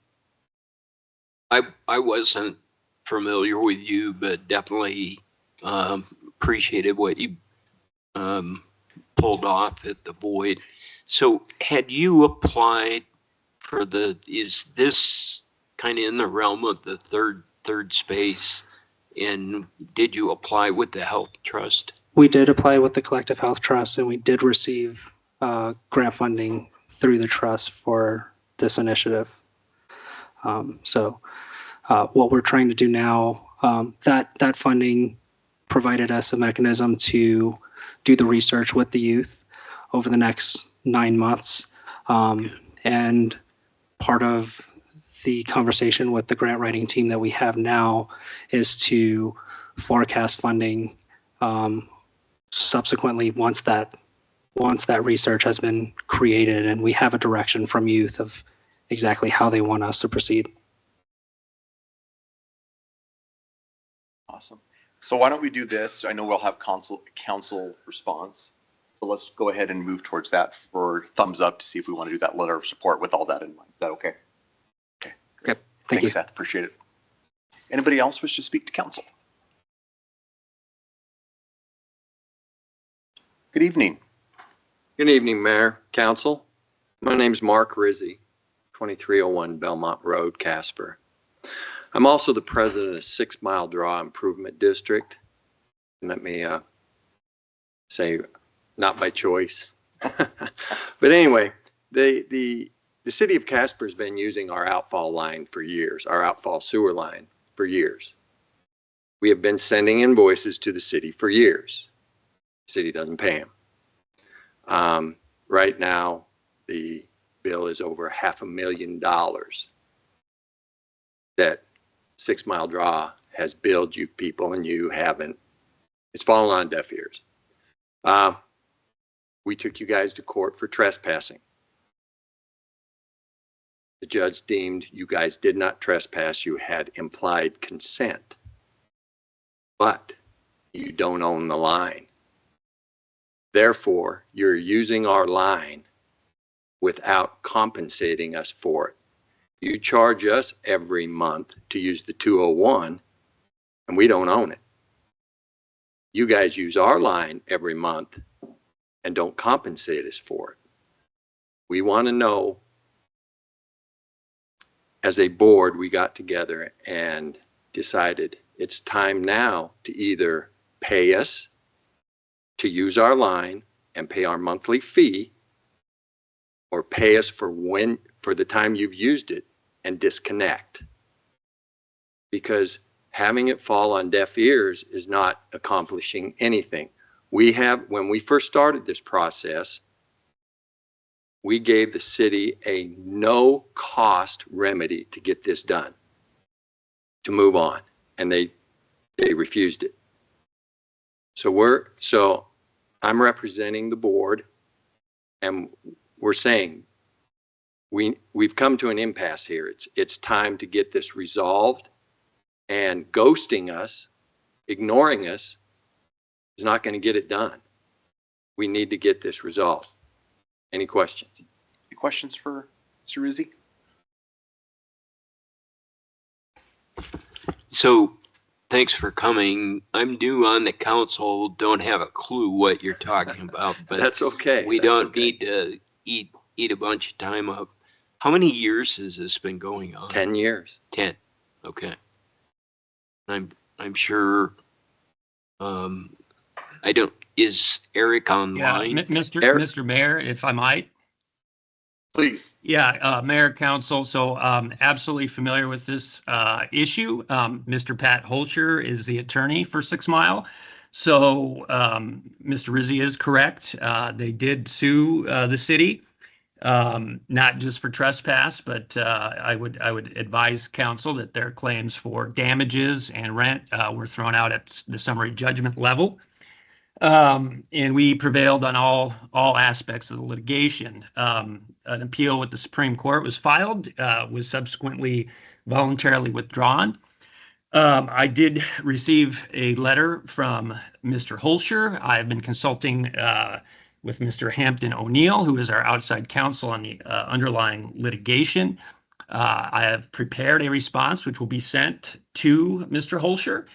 wasn't familiar with you, but definitely appreciated what you pulled off at the Void. So had you applied for is this kind of in the realm of the third space, and did you apply with the Health Trust? We did apply with the Collective Health Trust, and we did receive grant funding through the trust for this initiative. So what we're trying to do now, that funding provided us a mechanism to do the research with the youth over the next 9 months. And part of the conversation with the grant writing team that we have now is to forecast funding subsequently once that research has been created and we have a direction from youth of exactly how they want us to proceed. Awesome. So why don't we do this? I know we'll have council response. So let's go ahead and move towards that for thumbs up to see if we want to do that letter of support with all that in mind. Is that okay? Okay. Yep. Thank Thanks, you. Seth. Appreciate it. Anybody else wish to speak to council? Good evening. Good evening, Mayor, Council. My name is Mark Rizzi, 2301 Belmont Road, Casper. I'm also the president of 6 Mile Draw Improvement District. And let me say, not by choice. But anyway, the city of Casper has been using our outfall line for years, our outfall sewer line for years. We have been sending invoices to the city for years. The city doesn't pay them. Right now, the bill is over $500,000 that 6 Mile Draw has billed you people, and you haven't. It's fallen on deaf ears. We took you guys to court for trespassing. The judge deemed you guys did not trespass. You had implied consent, but you don't own the line. Therefore, you're using our line without compensating us for it. You charge us every month to use the 201, and we don't own it. You guys use our line every month and don't compensate us for it. We want to know, as a board, we got together and decided it's time now to either pay us to use our line and pay our monthly fee, or pay us for the time you've used it and disconnect. Because having it fall on deaf ears is not accomplishing anything. When we first started this process, we gave the city a no-cost remedy to get this done, to move on, and they refused it. So I'm representing the board, and we're saying we've come to an impasse here. It's time to get this resolved, and ghosting us, ignoring us, is not going to get it done. We need to get this resolved. Any questions? Any questions for Mr. Rizzi? So thanks for coming. I'm new on the council, don't have a clue what you're talking about, but That's okay. we That's don't okay. need to eat a bunch of time up. How many years has this been going on? 10 years. 10. Okay. I'm sure, is Eric online? Mr. Mayor, if I might. Please. Yeah, Mayor, Council, so absolutely familiar with this issue. Mr. Pat Holscher is the attorney for 6 Mile. So Mr. Rizzi is correct. They did sue the city, not just for trespass, but I would advise council that their claims for damages and rent were thrown out at the summary judgment level. And we prevailed on all aspects of the litigation. An appeal with the Supreme Court was filed, was subsequently voluntarily withdrawn. I did receive a letter from Mr. Holscher. I've been consulting with Mr. Hampton O'Neill, who is our outside counsel on the underlying litigation. I have prepared a response which will be sent to Mr. Holscher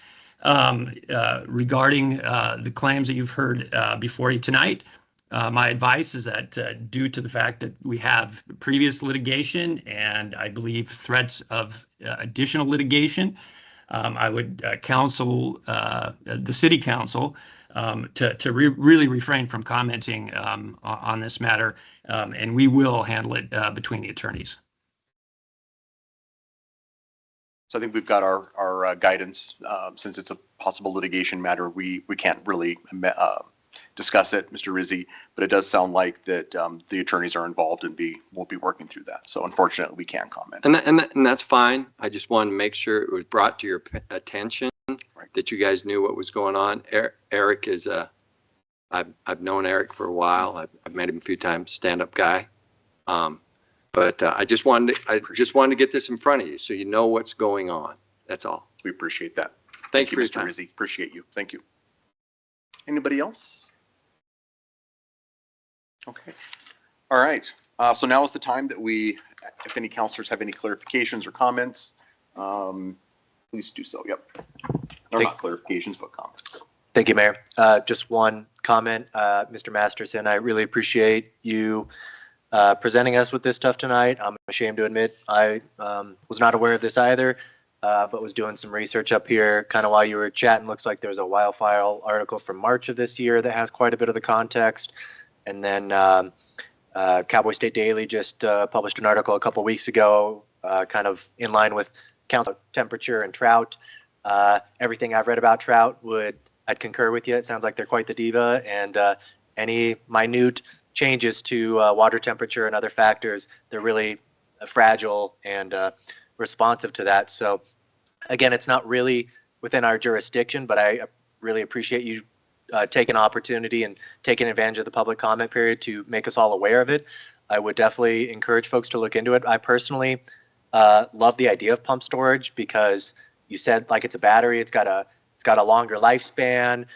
regarding the claims that you've heard before you tonight. My advice is that due to the fact that we have previous litigation and I believe threats of additional litigation, I would counsel the city council to really refrain from commenting on this matter, and we will handle it between the attorneys. So I think we've got our guidance. Since it's a possible litigation matter, we can't really discuss it, Mr. Rizzi, but it does sound like that the attorneys are involved and will be working through that. So unfortunately, we can't comment. And that's fine. I just wanted to make sure it was brought to your attention, right, that you guys knew what was going on. Eric is I've known Eric for a while. I've met him a few times, stand-up guy. But I just wanted to get this in front of you so you know what's going on. That's all. We appreciate that. Thank you for your Mr. time. Rizzi. Appreciate you. Thank you. Anybody else? Okay. All right. So now is the time that if any counselors have any clarifications or comments, please do so. Yep. Or not clarifications, but comments. Thank you, Mayor. Just one comment, Mr. Masterson. I really appreciate you presenting us with this stuff tonight. I'm ashamed to admit I was not aware of this either, but was doing some research up here kind of while you were chatting. Looks like there's a wildfire article from March of this year that has quite a bit of the context. And then Cowboy State Daily just published an article a couple weeks ago, kind of in line with council temperature and trout. Everything I've read about trout I'd concur with you. It sounds like they're quite the diva, and any minute changes to water temperature and other factors, they're really fragile and responsive to that. So again, it's not really within our jurisdiction, but I really appreciate you taking opportunity and taking advantage of the public comment period to make us all aware of it. I would definitely encourage folks to look into it. I personally love the idea of pump storage because you said like it's a battery. It's got a longer lifespan.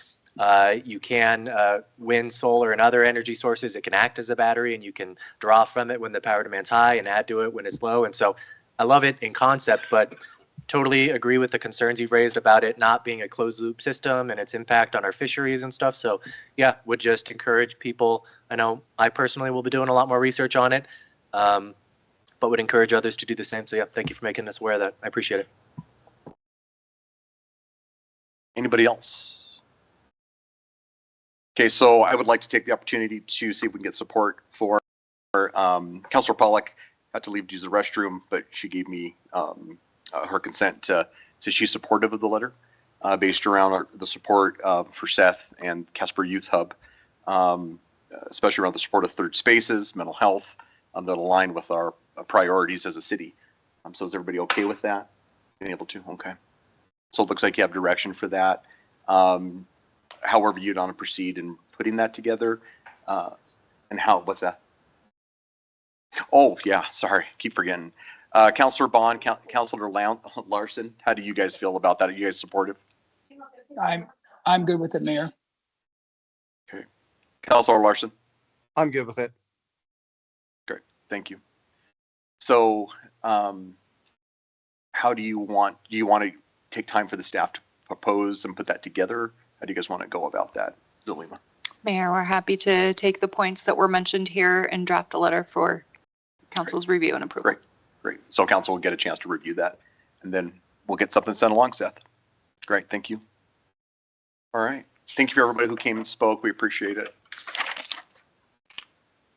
You can wind, solar, and other energy sources. It can act as a battery, and you can draw from it when the power demand's high and add to it when it's low. And so I love it in concept, but totally agree with the concerns you've raised about it not being a closed loop system and its impact on our fisheries and stuff. So yeah, would just encourage people. I know I personally will be doing a lot more research on it, but would encourage others to do the same. So yeah, thank you for making us aware of that. I appreciate it. Anybody else? Okay, so I would like to take the opportunity to see if we can get support for Councilor Pollack. Had to leave to use the restroom, but she gave me her consent to she's supportive of the letter based around the support for Seth and Casper Youth Hub, especially around the support of third spaces, mental health, that align with our priorities as a city. So is everybody okay with that? Being able to? Okay. So it looks like you have direction for that. However you'd want to proceed in putting that together, and what's that? Oh yeah, sorry, keep forgetting. Councilor Bond, Councilor Larson, how do you guys feel about that? Are you guys supportive? I'm good with it, Mayor. Okay. Councilor Larson? I'm good with it. Great, thank you. So, how do you want to take time for the staff to propose and put that together? How do you guys want to go about that? Zelima? Mayor, we're happy to take the points that were mentioned here and draft a letter for council's review and approval. Great. So council will get a chance to review that, and then we'll get something sent along, Seth. Great, thank you. All right. Thank you for everybody who came and spoke. We appreciate it.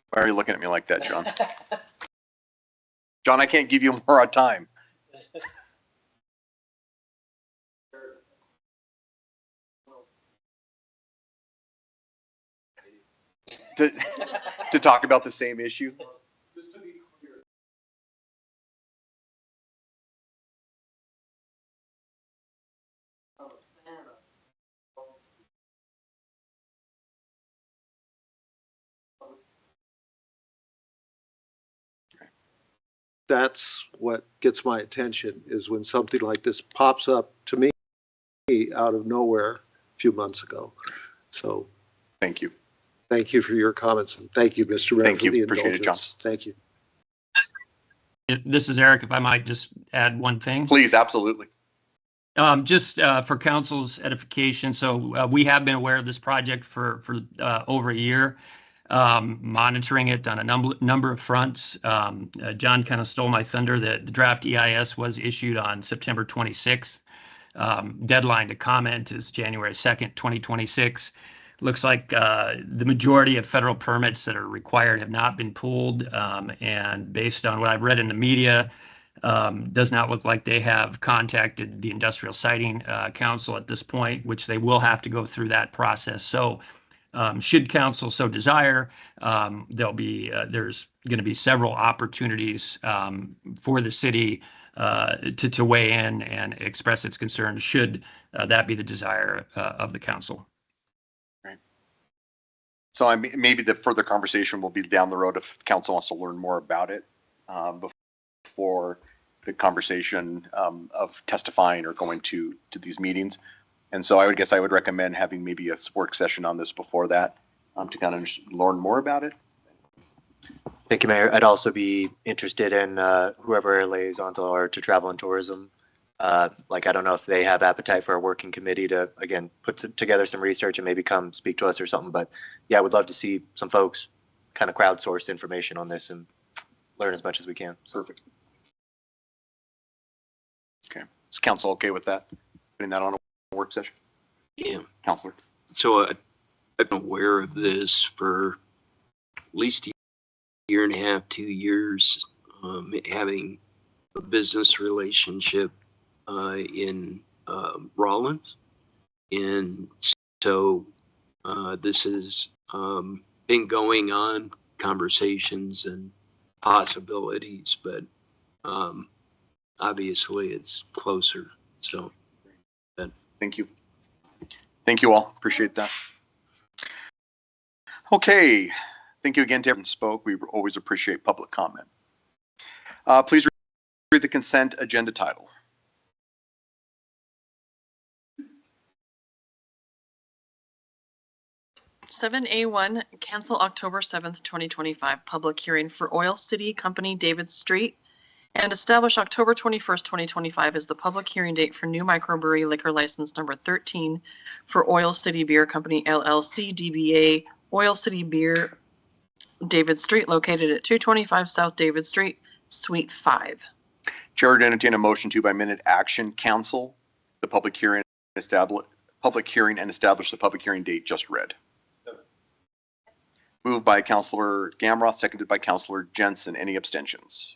Why are you looking at me like that, John? John, I can't give you more time. To talk about the same issue? Just to be clear. That's what gets my attention, is when something like this pops up to me out of nowhere a few months ago. So thank you. Thank you for your comments, and thank you, Mr. Mayor, for the Appreciate it, John. indulgence. Thank you. This is Eric, if I might just add one thing. Please, absolutely. Just for council's edification, so we have been aware of this project for over a year, monitoring it on a number of fronts. John kind of stole my thunder. The draft EIS was issued on September 26th. Deadline to comment is January 2nd, 2026. Looks like the majority of federal permits that are required have not been pulled, and based on what I've read in the media, does not look like they have contacted the Industrial Siting Council at this point, which they will have to go through that process. So should council so desire, there's going to be several opportunities for the city to weigh in and express its concerns should that be the desire of the council. Right. So maybe the further conversation will be down the road if the council wants to learn more about it before the conversation of testifying or going to these meetings. And so I would recommend having maybe a work session on this before that to kind of learn more about it. Thank you, Mayor. I'd also be interested in whoever liaisons are to travel and tourism. Like, I don't know if they have appetite for a working committee to, again, put together some research and maybe come speak to us or something. But yeah, I would love to see some folks kind of crowdsource information on this and learn as much as we can. So. Perfect. Okay. Is council okay with that? Putting that on a work session? Yeah. Councilor. So I've been aware of this for at least a year and a half, 2 years, having a business relationship in Rollins. And so this has been going on, conversations and possibilities, but obviously it's closer. So thank you. Thank you all. Appreciate that. Okay. Thank you again to everyone who spoke. We always appreciate public comment. Please read the consent agenda title. Seven A1, cancel October 7th, 2025, public hearing for Oil City Company David Street, and establish October 21st, 2025 as the public hearing date for new microbrewery liquor license number 13 for Oil City Beer Company LLC, DBA Oil City Beer David Street, located at 225 South David Street, Suite 5. Chair would entertain a motion to by minute action cancel the public hearing and establish the public hearing date just read. Moved by Councilor Gamroth, seconded by Councilor Jensen. Any abstentions?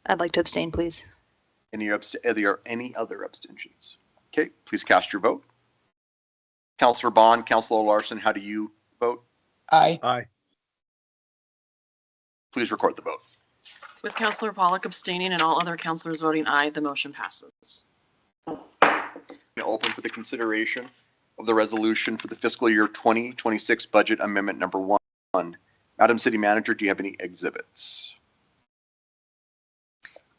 I'd like to abstain, please. Any other abstentions? Okay, please cast your vote. Councilor Bond, Councilor Larson, how do you vote? Aye. Aye. Please record the vote. With Councilor Pollock abstaining and all other councilors voting aye, the motion passes. Open for the consideration of the resolution for the fiscal year 2026 budget amendment number 1. Madam City Manager, do you have any exhibits?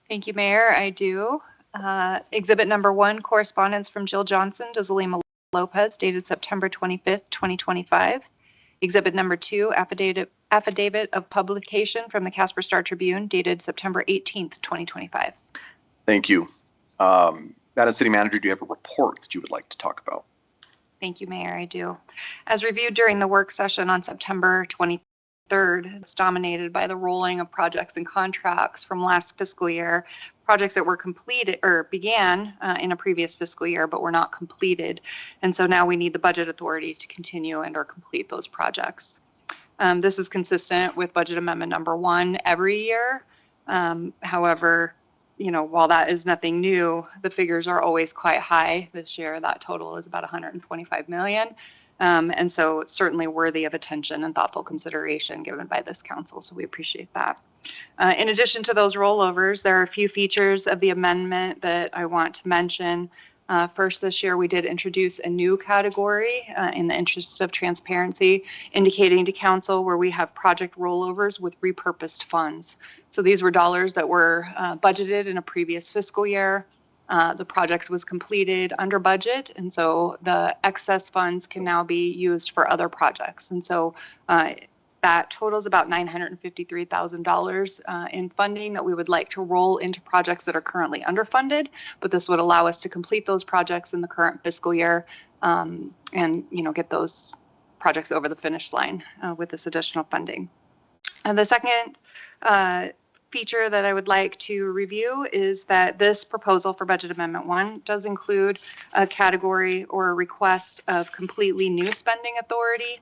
Thank you, Mayor. I do. Exhibit number 1, correspondence from Jill Johnson to Zalima Lopez, dated September 25th, 2025. Exhibit number 2, affidavit of publication from the Casper Star Tribune, dated September 18th, 2025. Thank you. Madam City Manager, do you have a report that you would like to talk about? Thank you, Mayor. I do. As reviewed during the work session on September 23rd, it's dominated by the rolling of projects and contracts from last fiscal year, projects that were completed or began in a previous fiscal year but were not completed. And so now we need the budget authority to continue and or complete those projects. This is consistent with budget amendment number 1 every year. However, while that is nothing new, the figures are always quite high. This year, that total is about $125 million. And so it's certainly worthy of attention and thoughtful consideration given by this council. So we appreciate that. In addition to those rollovers, there are a few features of the amendment that I want to mention. First, this year, we did introduce a new category in the interest of transparency, indicating to council where we have project rollovers with repurposed funds. So these were dollars that were budgeted in a previous fiscal year. The project was completed under budget, and so the excess funds can now be used for other projects. And so that totals about $953,000 in funding that we would like to roll into projects that are currently underfunded, but this would allow us to complete those projects in the current fiscal year and get those projects over the finish line with this additional funding. And the second feature that I would like to review is that this proposal for Budget Amendment 1 does include a category or a request of completely new spending authority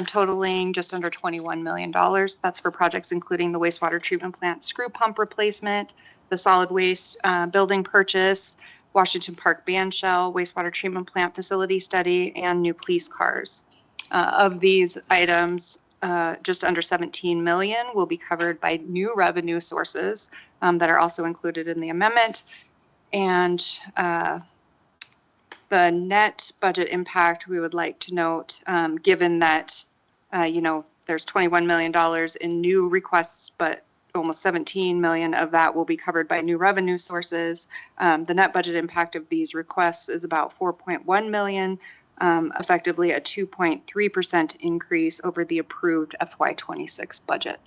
totaling just under $21 million. That's for projects including the wastewater treatment plant screw pump replacement, the solid waste building purchase, Washington Park band shell, wastewater treatment plant facility study, and new police cars. Of these items, just under 17 million will be covered by new revenue sources that are also included in the amendment. And the net budget impact, we would like to note, given that, there's $21 million in new requests, but almost 17 million of that will be covered by new revenue sources. The net budget impact of these requests is about 4.1 million. Effectively a 2.3% increase over the approved FY26 budget.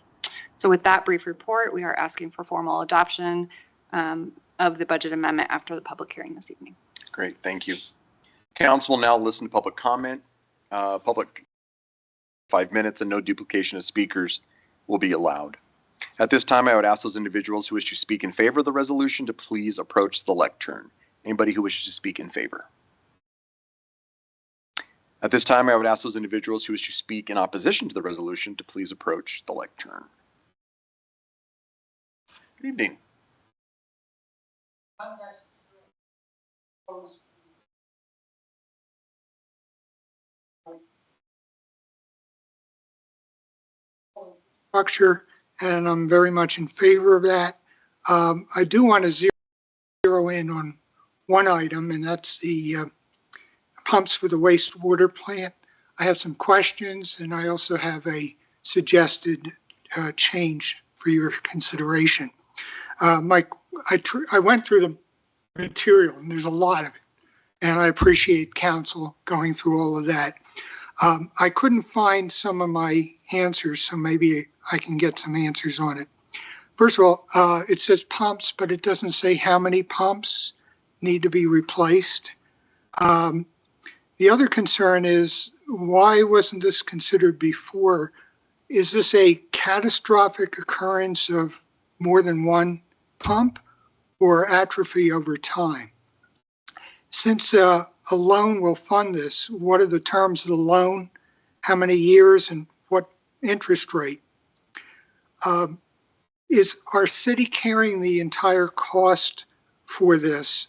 So with that brief report, we are asking for formal adoption of the budget amendment after the public hearing this evening. Great, thank you. Council will now listen to public comment. Public 5 minutes and no duplication of speakers will be allowed. At this time, I would ask those individuals who wish to speak in favor of the resolution to please approach the lectern. Anybody who wishes to speak in favor? At this time, I would ask those individuals who wish to speak in opposition to the resolution to please approach the lectern. Good evening. Structure, and I'm very much in favor of that. I do want to zero in on one item, and that's the pumps for the wastewater plant. I have some questions, and I also have a suggested change for your consideration. Mike, I went through the material, and there's a lot of it, and I appreciate council going through all of that. I couldn't find some of my answers, so maybe I can get some answers on it. First of all, it says pumps, but it doesn't say how many pumps need to be replaced. The other concern is, why wasn't this considered before? Is this a catastrophic occurrence of more than one pump or atrophy over time? Since a loan will fund this, what are the terms of the loan? How many years and what interest rate? Is our city carrying the entire cost for this?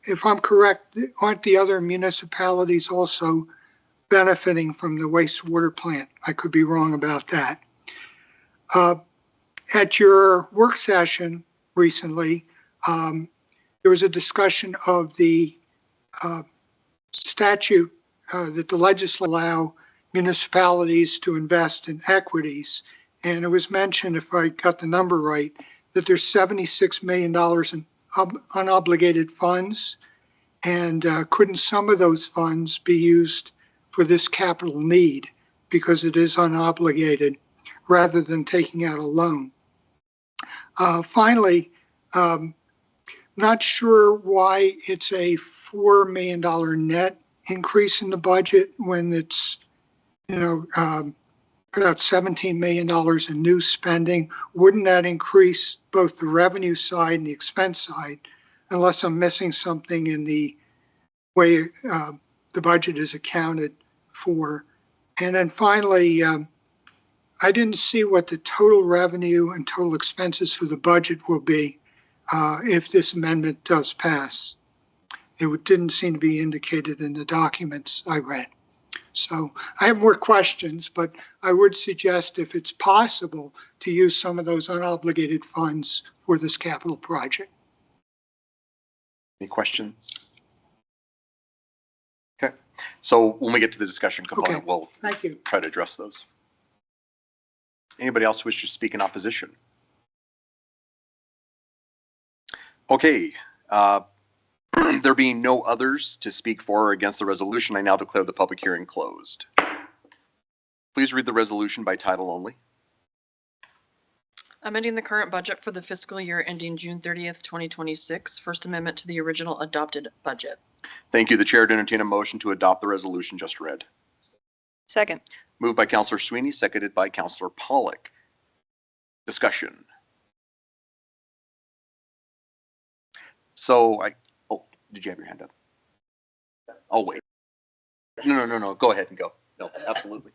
If I'm correct, aren't the other municipalities also benefiting from the wastewater plant? I could be wrong about that. At your work session recently, there was a discussion of the statute that the legislature allow municipalities to invest in equities. And it was mentioned, if I got the number right, that there's $76 million in unobligated funds. And couldn't some of those funds be used for this capital need because it is unobligated rather than taking out a loan? Finally, not sure why it's a $4 million net increase in the budget when it's, about $17 million in new spending. Wouldn't that increase both the revenue side and the expense side, unless I'm missing something in the way the budget is accounted for? And then finally, I didn't see what the total revenue and total expenses for the budget will be if this amendment does pass. It didn't seem to be indicated in the documents I read. So I have more questions, but I would suggest, if it's possible, to use some of those unobligated funds for this capital project. Any questions? Okay, so when we get to the discussion component, we'll Thank you. try to address those. Anybody else wish to speak in opposition? Okay, there being no others to speak for or against the resolution, I now declare the public hearing closed. Please read the resolution by title only. Amending the current budget for the fiscal year ending June 30th, 2026. First Amendment to the original adopted budget. Thank you. The chair to entertain a motion to adopt the resolution just read. Second. Moved by Councillor Sweeney, seconded by Councillor Pollock. Discussion. So did you have your hand up? Oh, wait. No. Go ahead and go. No, absolutely.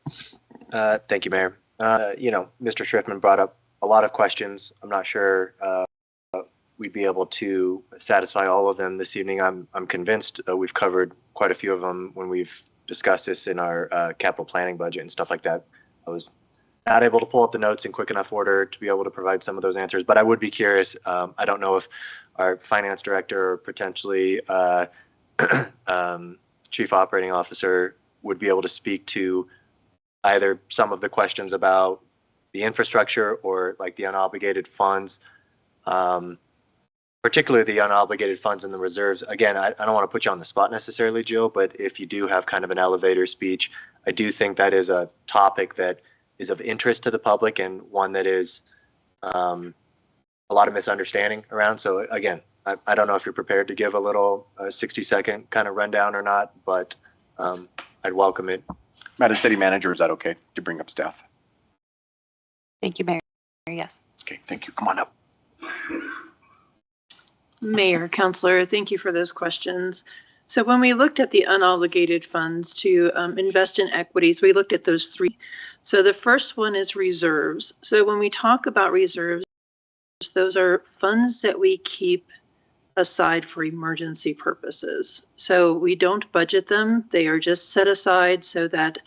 Thank you, Mayor. Mr. Schriftman brought up a lot of questions. I'm not sure we'd be able to satisfy all of them this evening. I'm convinced we've covered quite a few of them when we've discussed this in our capital planning budget and stuff like that. I was not able to pull up the notes in quick enough order to be able to provide some of those answers, but I would be curious. I don't know if our finance director or potentially chief operating officer would be able to speak to either some of the questions about the infrastructure or like the unobligated funds, particularly the unobligated funds and the reserves. Again, I don't want to put you on the spot necessarily, Jill, but if you do have kind of an elevator speech, I do think that is a topic that is of interest to the public and one that is a lot of misunderstanding around. So again, I don't know if you're prepared to give a little 60-second kind of rundown or not, but I'd welcome it. Madam City Manager, is that okay to bring up staff? Thank you, Mayor. Yes. Okay, thank you. Come on up. Mayor, Councilor, thank you for those questions. So when we looked at the unobligated funds to invest in equities, we looked at those three. So the first one is reserves. So when we talk about reserves, those are funds that we keep aside for emergency purposes. So we don't budget them. They are just set aside so that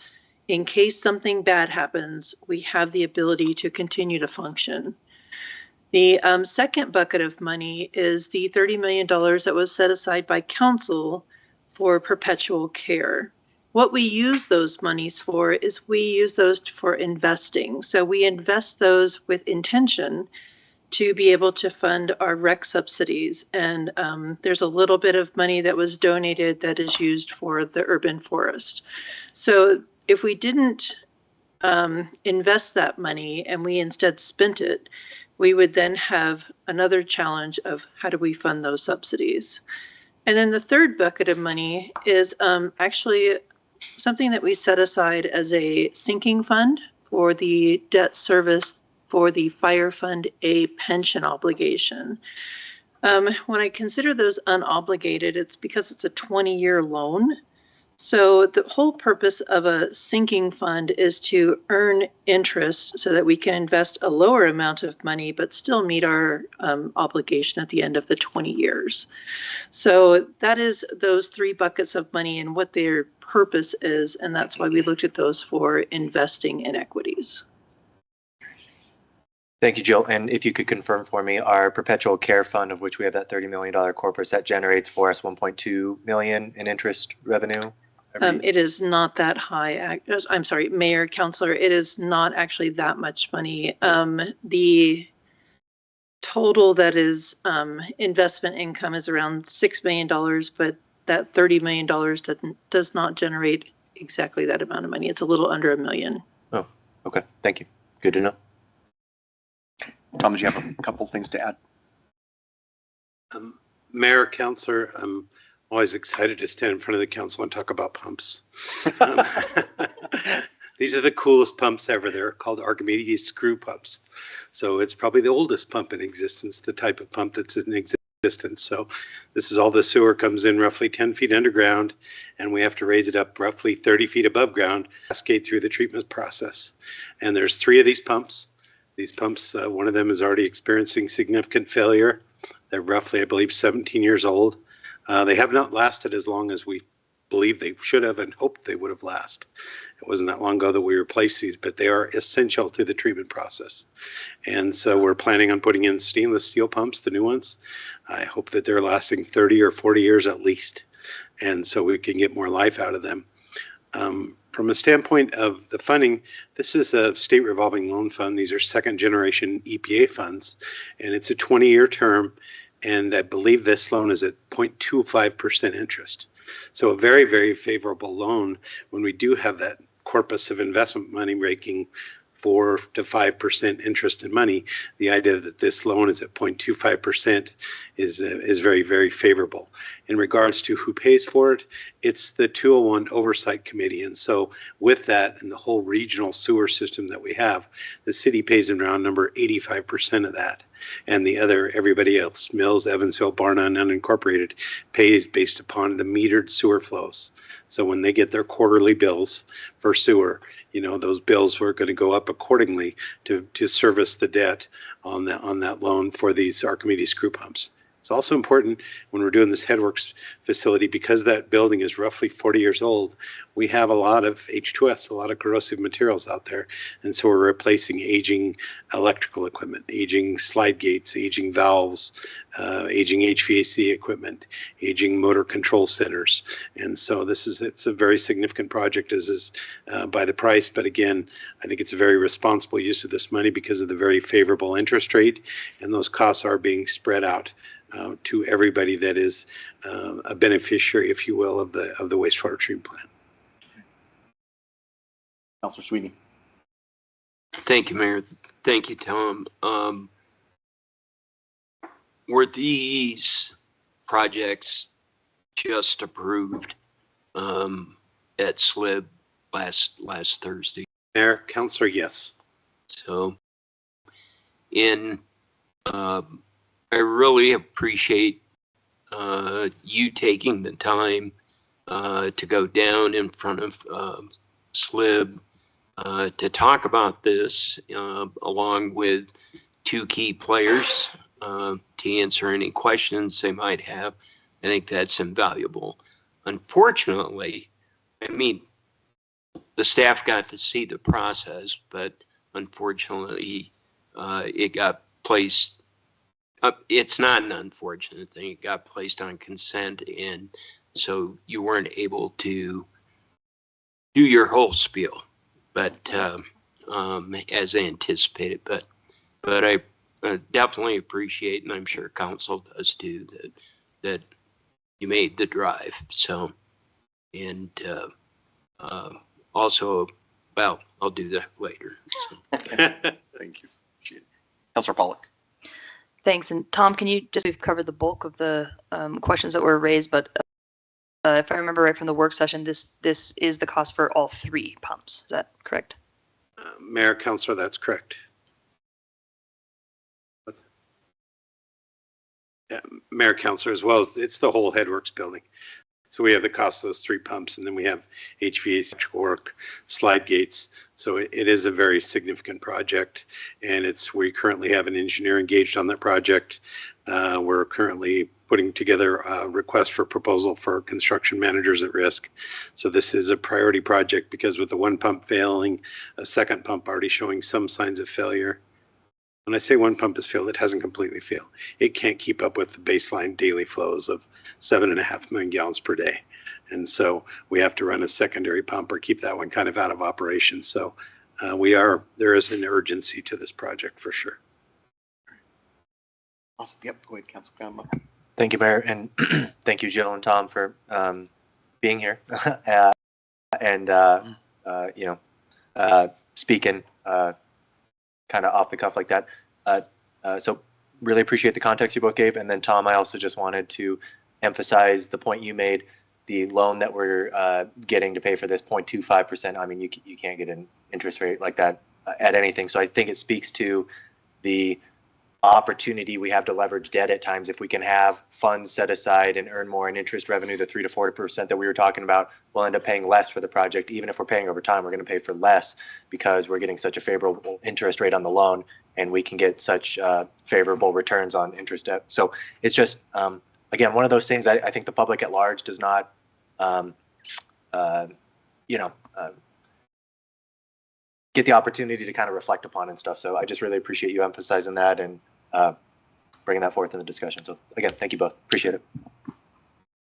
in case something bad happens, we have the ability to continue to function. The second bucket of money is the $30 million that was set aside by council for perpetual care. What we use those monies for is we use those for investing. So we invest those with intention to be able to fund our rec subsidies. And there's a little bit of money that was donated that is used for the urban forest. So if we didn't invest that money and we instead spent it, we would then have another challenge of how do we fund those subsidies. And then the third bucket of money is actually something that we set aside as a sinking fund for the debt service for the Fire Fund A pension obligation. When I consider those unobligated, it's because it's a 20-year loan. So the whole purpose of a sinking fund is to earn interest so that we can invest a lower amount of money, but still meet our obligation at the end of the 20 years. So that is those three buckets of money and what their purpose is. And that's why we looked at those for investing in equities. Thank you, Jill. And if you could confirm for me, our perpetual care fund, of which we have that $30 million corpus, that generates for us 1.2 million in interest revenue? It is not that high. I'm sorry, Mayor, Councilor, it is not actually that much money. The total that is investment income is around $6 million, but that $30 million does not generate exactly that amount of money. It's a little under $1 million. Oh, okay. Thank you. Good to know. Tom, do you have a couple things to add? Mayor, Councilor, I'm always excited to stand in front of the council and talk about pumps. These are the coolest pumps ever. They're called Archimedes screw pumps. So it's probably the oldest pump in existence, the type of pump that's in existence. So this is all the sewer comes in roughly 10 feet underground, and we have to raise it up roughly 30 feet above ground, cascade through the treatment process. And there's 3 of these pumps. These pumps, one of them is already experiencing significant failure. They're roughly, I believe, 17 years old. They have not lasted as long as we believe they should have and hoped they would have lasted. It wasn't that long ago that we replaced these, but they are essential to the treatment process. And so we're planning on putting in stainless steel pumps, the new ones. I hope that they're lasting 30 or 40 years at least, and so we can get more life out of them. From a standpoint of the funding, this is a state revolving loan fund. These are second generation EPA funds, and it's a 20-year term. And I believe this loan is at 0.25% interest. So a very, very favorable loan when we do have that corpus of investment money making 4 to 5% interest in money. The idea that this loan is at 0.25% is very, very favorable. In regards to who pays for it, it's the 201 Oversight Committee. And so with that and the whole regional sewer system that we have, the city pays in round number 85% of that. And the other, everybody else, Mills, Evansville, Barna, and unincorporated, pays based upon the metered sewer flows. So when they get their quarterly bills for sewer, you know, those bills were going to go up accordingly to service the debt on that loan for these Archimedes screw pumps. It's also important when we're doing this headworks facility, because that building is roughly 40 years old, we have a lot of H2S, a lot of corrosive materials out there. And so we're replacing aging electrical equipment, aging slide gates, aging valves, aging HVAC equipment, aging motor control centers. And so it's a very significant project as is by the price. But again, I think it's a very responsible use of this money because of the very favorable interest rate, and those costs are being spread out to everybody that is a beneficiary, if you will, of the wastewater treatment plant. Councilor Sweeney. Thank you, Mayor. Thank you, Tom. Were these projects just approved at SLIB last Thursday? Mayor, Councilor, yes. So, I really appreciate you taking the time to go down in front of SLIB to talk about this, along with 2 key players to answer any questions they might have. I think that's invaluable. Unfortunately, I mean, the staff got to see the process, but unfortunately, it got placed. It's not an unfortunate thing. It got placed on consent, and so you weren't able to do your whole spiel, but as anticipated. But I definitely appreciate, and I'm sure council does too, that you made the drive. So, and also, well, I'll do that later. So. Thank you. Councilor Pollock. Thanks. And Tom, can you just, we've covered the bulk of the questions that were raised, but if I remember right from the work session, this is the cost for all 3 pumps. Is that correct? Mayor, Councilor, that's correct. Yeah, Mayor, Councilor, as well as it's the whole Headworks building. So we have the cost of those 3 pumps, and then we have HVAC work, slide gates. So it is a very significant project, and we currently have an engineer engaged on that project. We're currently putting together a request for proposal for construction managers at risk. So this is a priority project because with the 1 pump failing, a 2nd pump already showing some signs of failure. When I say 1 pump has failed, it hasn't completely failed. It can't keep up with the baseline daily flows of 7.5 million gallons per day. And so we have to run a secondary pump or keep that one kind of out of operation. So there is an urgency to this project for sure. Awesome. Yep. Go ahead, Council Gamma. Thank you, Mayor, and thank you, Jill and Tom, for being here and speaking kind of off the cuff like that. So really appreciate the context you both gave. And then Tom, I also just wanted to emphasize the point you made, the loan that we're getting to pay for this 0.25%. I mean, you can't get an interest rate like that at anything. So I think it speaks to the opportunity we have to leverage debt at times. If we can have funds set aside and earn more in interest revenue, the 3 to 4% that we were talking about, we'll end up paying less for the project. Even if we're paying over time, we're going to pay for less because we're getting such a favorable interest rate on the loan, and we can get such favorable returns on interest debt. So it's just, again, one of those things I think the public at large does not, get the opportunity to kind of reflect upon and stuff. So I just really appreciate you emphasizing that and bringing that forth in the discussion. So again, thank you both. Appreciate it.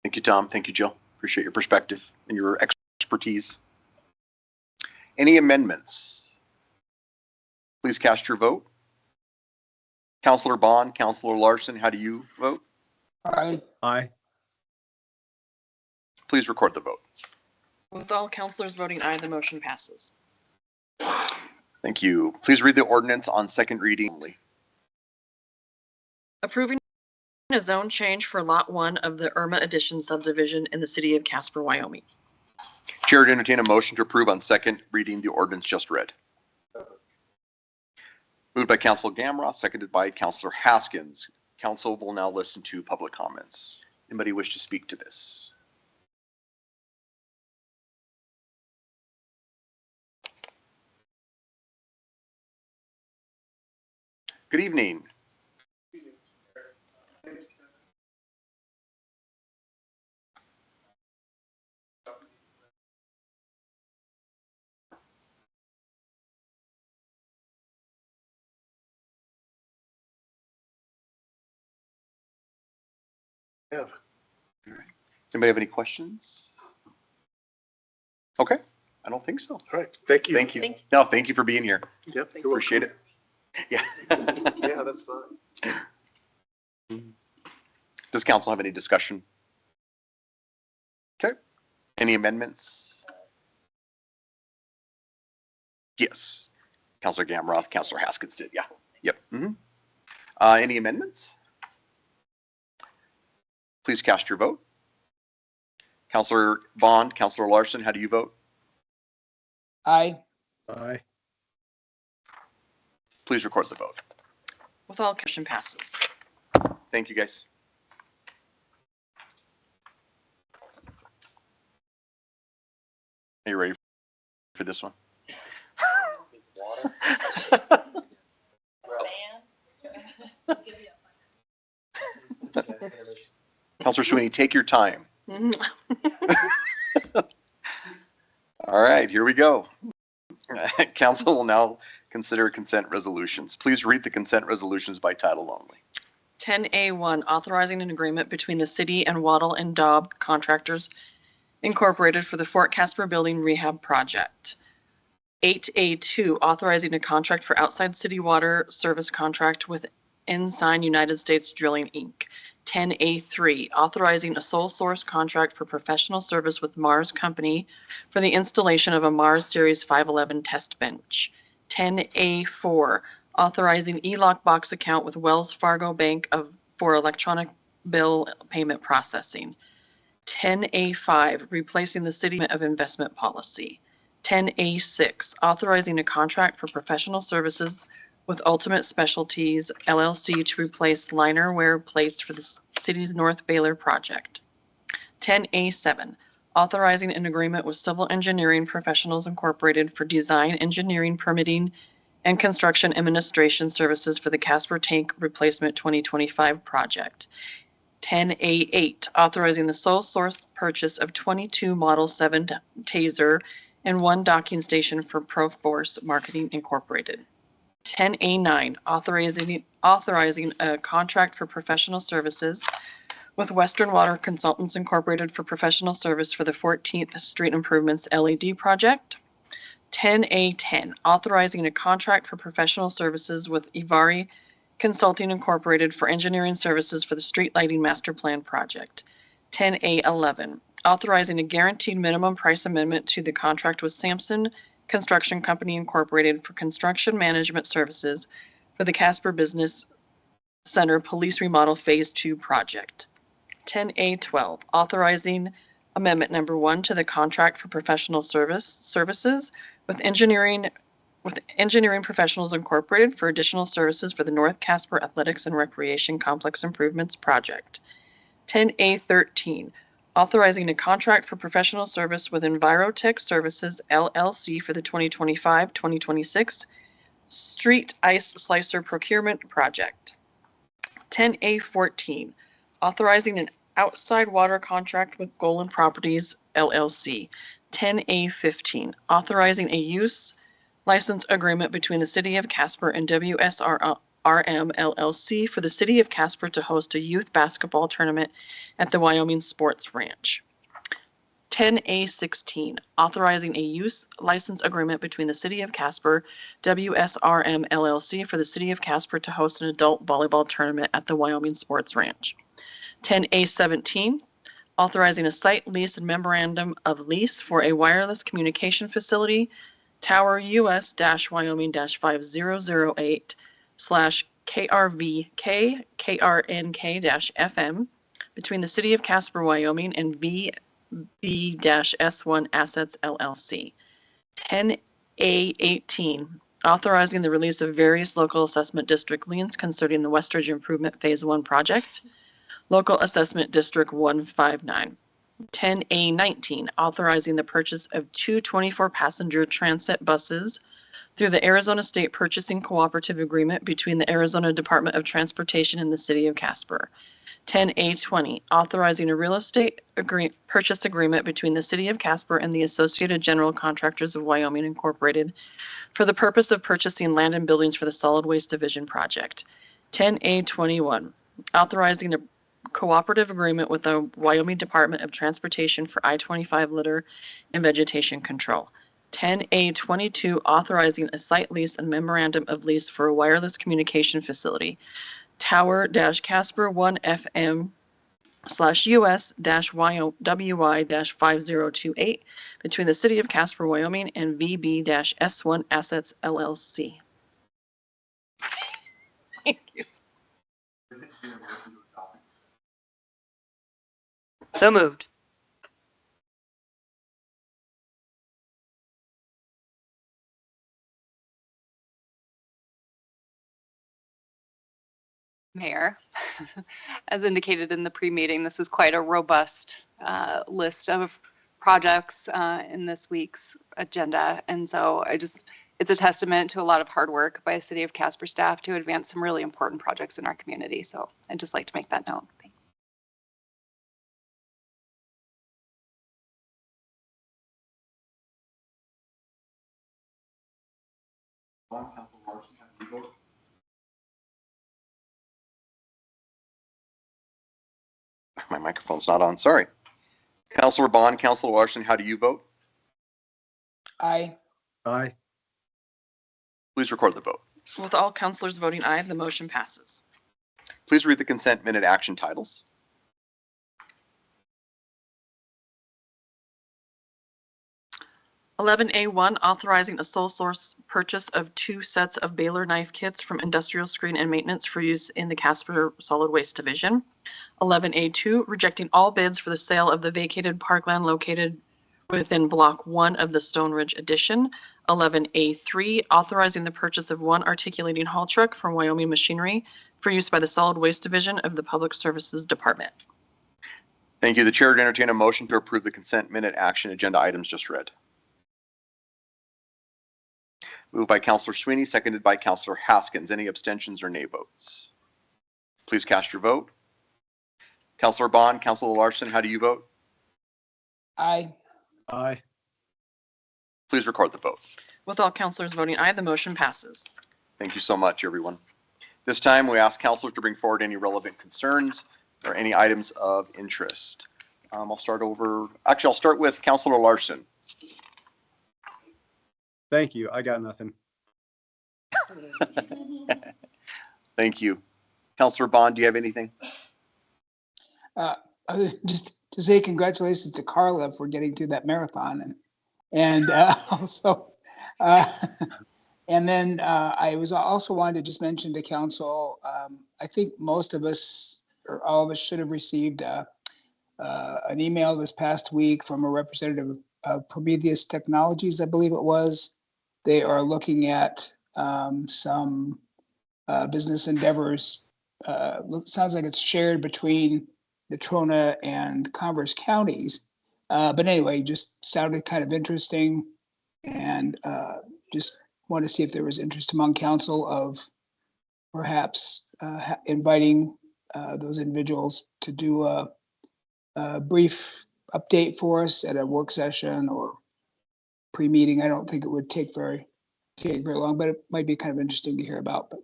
Thank you, Tom. Thank you, Jill. Appreciate your perspective and your expertise. Any amendments? Please cast your vote. Councilor Bond, Councilor Larson, how do you vote? Aye. Aye. Please record the vote. With all councilors voting aye, the motion passes. Thank you. Please read the ordinance on 2nd reading only. Approving a zone change for Lot 1 of the Irma Addition subdivision in the city of Casper, Wyoming. Chair to entertain a motion to approve on 2nd reading the ordinance just read. Moved by Councilor Gamroth, seconded by Councilor Haskins. Council will now listen to public comments. Anybody wish to speak to this? Good evening. Yeah. Does anybody have any questions? Okay, I don't think so. All right. Thank you. Thank you. No, thank you for being here. Yep. Appreciate it. Yeah. Yeah, that's fine. Does council have any discussion? Okay. Any amendments? Yes. Councilor Gamroth, Councilor Haskins did. Yeah. Yep. Any amendments? Please cast your vote. Councilor Bond, Councilor Larson, how do you vote? Aye. Aye. Please record the vote. With all, motion passes. Thank you, guys. Are you ready for this one? Councilor Sweeney, take your time. All right, here we go. Council will now consider consent resolutions. Please read the consent resolutions by title only. 10A1, authorizing an agreement between the city and Waddle and Daub contractors Incorporated for the Fort Casper Building Rehab Project. 8A2, authorizing a contract for outside city water service contract with Ensign United States Drilling, Inc. 10A3, authorizing a sole source contract for professional service with Mars Company for the installation of a Mars Series 511 test bench. 10A4, authorizing e-lock box account with Wells Fargo Bank for electronic bill payment processing. 10A5, replacing the City of Investment Policy. 10A6, authorizing a contract for professional services with Ultimate Specialties LLC to replace liner wear plates for the city's North Baylor project. 10A7, authorizing an agreement with Civil Engineering Professionals Incorporated for design, engineering, permitting, and construction administration services for the Casper Tank Replacement 2025 project. 10A8, authorizing the sole source purchase of 22 Model 7 Taser and 1 docking station for Proforce Marketing Incorporated. 10A9, authorizing a contract for professional services with Western Water Consultants Incorporated for professional service for the 14th Street Improvements LED project. 10A10, authorizing a contract for professional services with Ivari Consulting Incorporated for engineering services for the street lighting master plan project. 10A11, authorizing a guaranteed minimum price amendment to the contract with Sampson Construction Company Incorporated for construction management services for the Casper Business Center Police Remodel Phase 2 project. 10A12, authorizing amendment number 1 to the contract for professional services with engineering Professionals Incorporated for additional services for the North Casper Athletics and Recreation Complex Improvements Project. 10A13, authorizing a contract for professional service with Envirotech Services LLC for the 2025-2026 Street Ice Slicer Procurement Project. 10A14, authorizing an outside water contract with Golan Properties LLC. 10A15, authorizing a use license agreement between the City of Casper and WSRM LLC for the City of Casper to host a youth basketball tournament at the Wyoming Sports Ranch. 10A16, authorizing a use license agreement between the City of Casper, WSRM LLC for the City of Casper to host an adult volleyball tournament at the Wyoming Sports Ranch. 10A17, authorizing a site lease and memorandum of lease for a wireless communication facility, Tower US-Wyoming-5008 /KRVK KRNK-FM between the City of Casper, Wyoming and VB-S1 Assets LLC. 10A18, authorizing the release of various local assessment district liens concerning the Westridge Improvement Phase 1 project, Local Assessment District 159. 10A19, authorizing the purchase of 2 24-passenger transit buses through the Arizona State Purchasing Cooperative Agreement between the Arizona Department of Transportation and the City of Casper. 10A20, authorizing a real estate purchase agreement between the City of Casper and the Associated General Contractors of Wyoming Incorporated for the purpose of purchasing land and buildings for the Solid Waste Division project. 10A21, authorizing a cooperative agreement with the Wyoming Department of Transportation for I-25 litter and vegetation control. 10A22, authorizing a site lease and memorandum of lease for a wireless communication facility, Tower-Casper 1FM /US-WY-5028 between the City of Casper, Wyoming and VB-S1 Assets LLC. Thank you. So moved. Mayor, as indicated in the pre-meeting, this is quite a robust list of projects in this week's agenda. And so it's a testament to a lot of hard work by the City of Casper staff to advance some really important projects in our community. So I'd just like to make that note. Thanks. My microphone's not on, sorry. Counselor Bond, Counselor Larson, how do you vote? Aye. Aye. Please record the vote. With all counselors voting aye, the motion passes. Please read the consent minute action titles. 11A1, authorizing a sole source purchase of 2 sets of Baylor knife kits from Industrial Screen and Maintenance for use in the Casper Solid Waste Division. 11A2, rejecting all bids for the sale of the vacated parkland located within Block 1 of the Stone Ridge addition. 11A3, authorizing the purchase of 1 articulating haul truck from Wyoming Machinery for use by the Solid Waste Division of the Public Services Department. Thank you. The chair would entertain a motion to approve the consent minute action agenda items just read. Moved by Counselor Sweeney, seconded by Counselor Haskins. Any abstentions or nay votes? Please cast your vote. Counselor Bond, Counselor Larson, how do you vote? Aye. Aye. Please record the vote. With all counselors voting aye, the motion passes. Thank you so much, everyone. This time, we ask counselors to bring forward any relevant concerns or any items of interest. I'll start with Counselor Larson. Thank you. I got nothing. Thank you. Counselor Bond, do you have anything? Just to say congratulations to Carla for getting through that marathon, and also, and then I was also wanted to just mention to council. I think most of us or all of us should have received an email this past week from a representative of Prometheus Technologies, I believe it was. They are looking at some business endeavors. Sounds like it's shared between Natrona and Converse counties. But anyway, just sounded kind of interesting, and just want to see if there was interest among council of perhaps inviting those individuals to do a brief update for us at a work session or pre-meeting. I don't think it would take very long, but it might be kind of interesting to hear about. But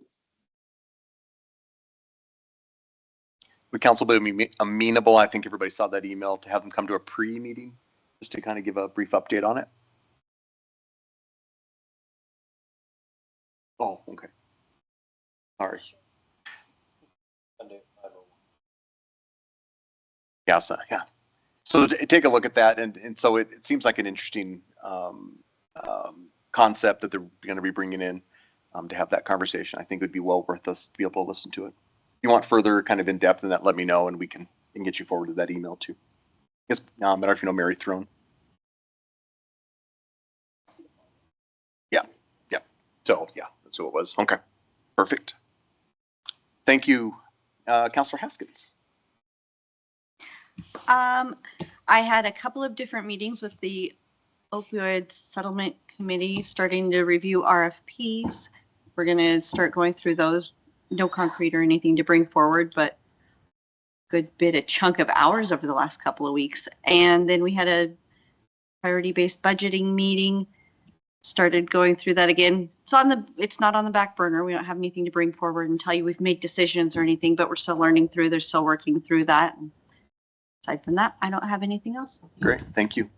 Would council be amenable? I think everybody saw that email to have them come to a pre-meeting just to kind of give a brief update on it. Oh, okay. Sorry. Yes, yeah. So take a look at that, and so it seems like an interesting concept that they're going to be bringing in to have that conversation. I think it would be well worth us to be able to listen to it. If you want further kind of in depth in that, let me know, and we can get you forward to that email too. Yes, I don't know if you know Mary Throne. Yeah. So yeah, that's who it was. Okay, perfect. Thank you, Councilor Haskins. I had a couple of different meetings with the opioid settlement committee, starting to review RFPs. We're going to start going through those. No concrete or anything to bring forward, but good bit, a chunk of hours over the last couple of weeks. And then we had a priority-based budgeting meeting. Started going through that again. It's not on the back burner. We don't have anything to bring forward and tell you we've made decisions or anything, but we're still learning through. They're still working through that. And aside from that, I don't have anything else. Great, thank you.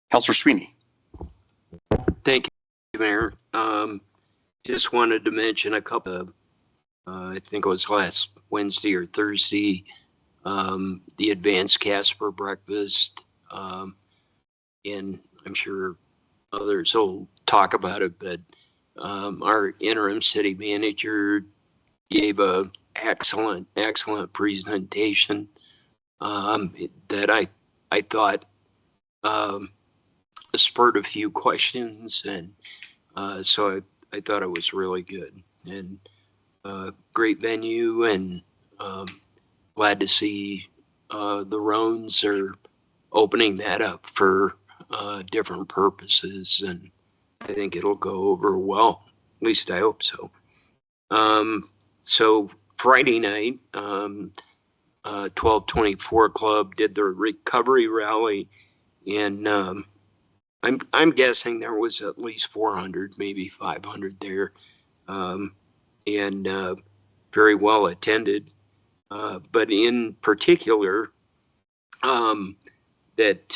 Councilor Sweeney. Thank you, Mayor. Just wanted to mention a couple of, I think it was last Wednesday or Thursday, the advanced Casper breakfast. And I'm sure others will talk about it, but our interim city manager gave a excellent presentation that I thought spurred a few questions, and so I thought it was really good, and great venue, and glad to see the Roans are opening that up for different purposes, and I think it'll go over well. At least I hope so. So Friday night, 1224 Club did their recovery rally, and I'm guessing there was at least 400, maybe 500 there, and very well attended. But in particular, that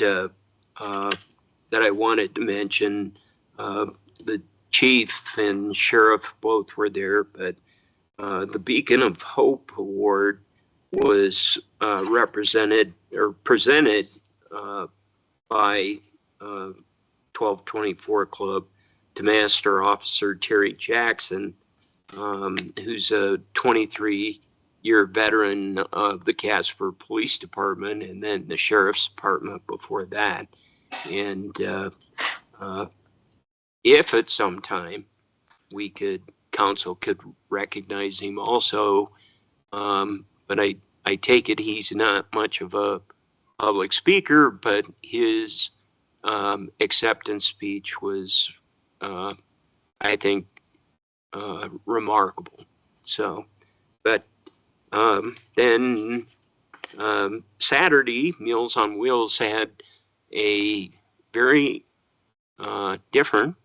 that I wanted to mention. The chief and sheriff both were there, but the Beacon of Hope Award was represented or presented by 1224 Club to Master Officer Terry Jackson, who's a 23-year veteran of the Casper Police Department and then the Sheriff's Department before that. And if at some time council could recognize him also, but I take it he's not much of a public speaker, but his acceptance speech was, I think, remarkable. So, but then Saturday, Meals on Wheels had a very different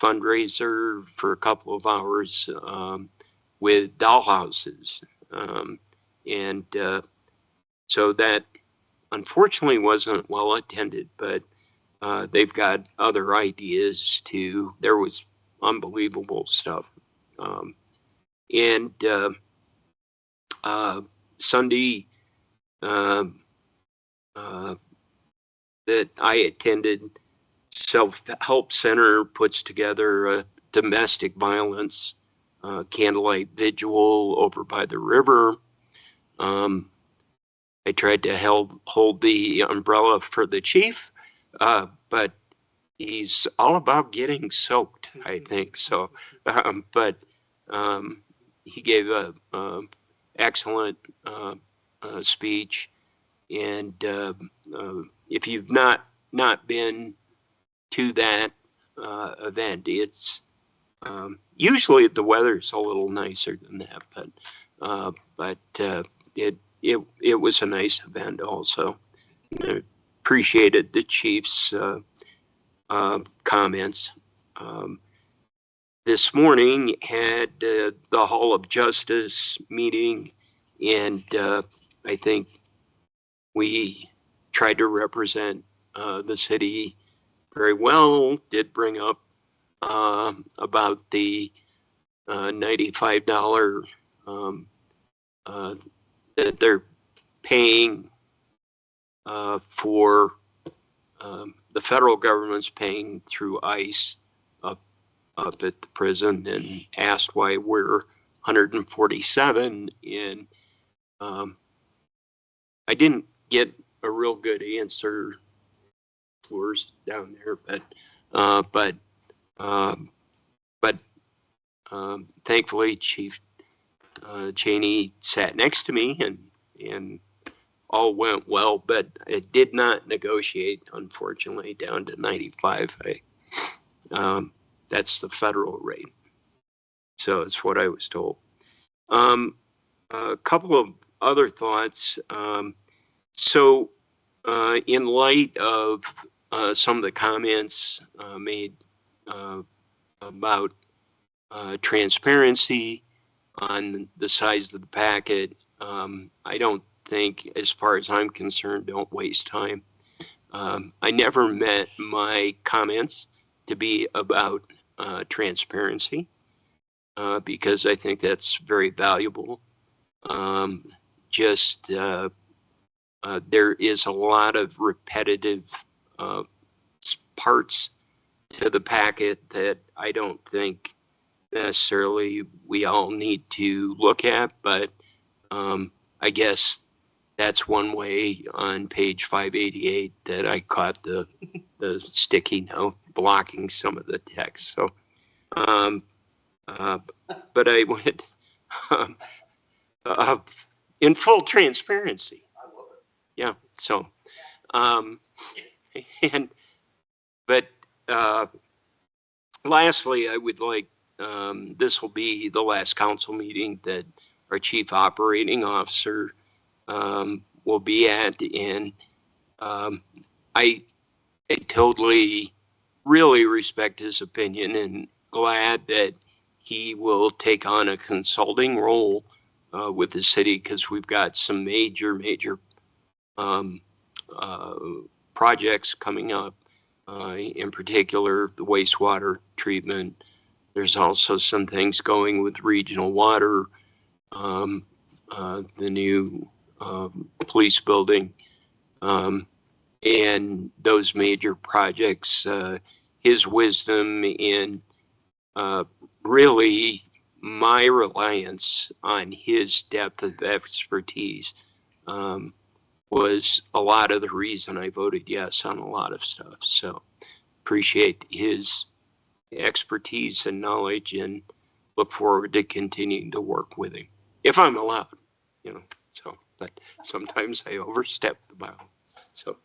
fundraiser for a couple of hours with dollhouses. And so that unfortunately wasn't well attended, but they've got other ideas too. There was unbelievable stuff. And Sunday that I attended, Self-Help Center puts together a domestic violence candlelight vigil over by the river. I tried to hold the umbrella for the chief, but he's all about getting soaked, I think. So, but he gave a excellent speech, and if you've not been to that event, it's usually the weather's a little nicer than that, but it was a nice event also. I appreciated the chief's comments. This morning had the Hall of Justice meeting, and I think we tried to represent the city very well. Did bring up about the $95 that they're paying for, the federal government's paying through ICE up at the prison, and asked why we're 147. And I didn't get a real good answer, floors down there, but thankfully Chief Cheney sat next to me, and all went well, but it did not negotiate, unfortunately, down to 95. That's the federal rate. So it's what I was told. A couple of other thoughts. So in light of some of the comments made about transparency on the size of the packet, I don't think, as far as I'm concerned, don't waste time. I never meant my comments to be about transparency, because I think that's very valuable. There is a lot of repetitive parts to the packet that I don't think necessarily we all need to look at, but I guess that's one way on page 588 that I caught the sticky note blocking some of the text. So, but I went in full transparency. Yeah. So, but lastly, I would like, this will be the last council meeting that our chief operating officer will be at, and I totally really respect his opinion, and glad that he will take on a consulting role with the city, because we've got some major projects coming up, in particular the wastewater treatment. There's also some things going with regional water, the new police building, and those major projects. His wisdom in really my reliance on his depth of expertise was a lot of the reason I voted yes on a lot of stuff. So appreciate his expertise and knowledge and look forward to continuing to work with him if I'm allowed, you know. So, but sometimes I overstep the bound. So,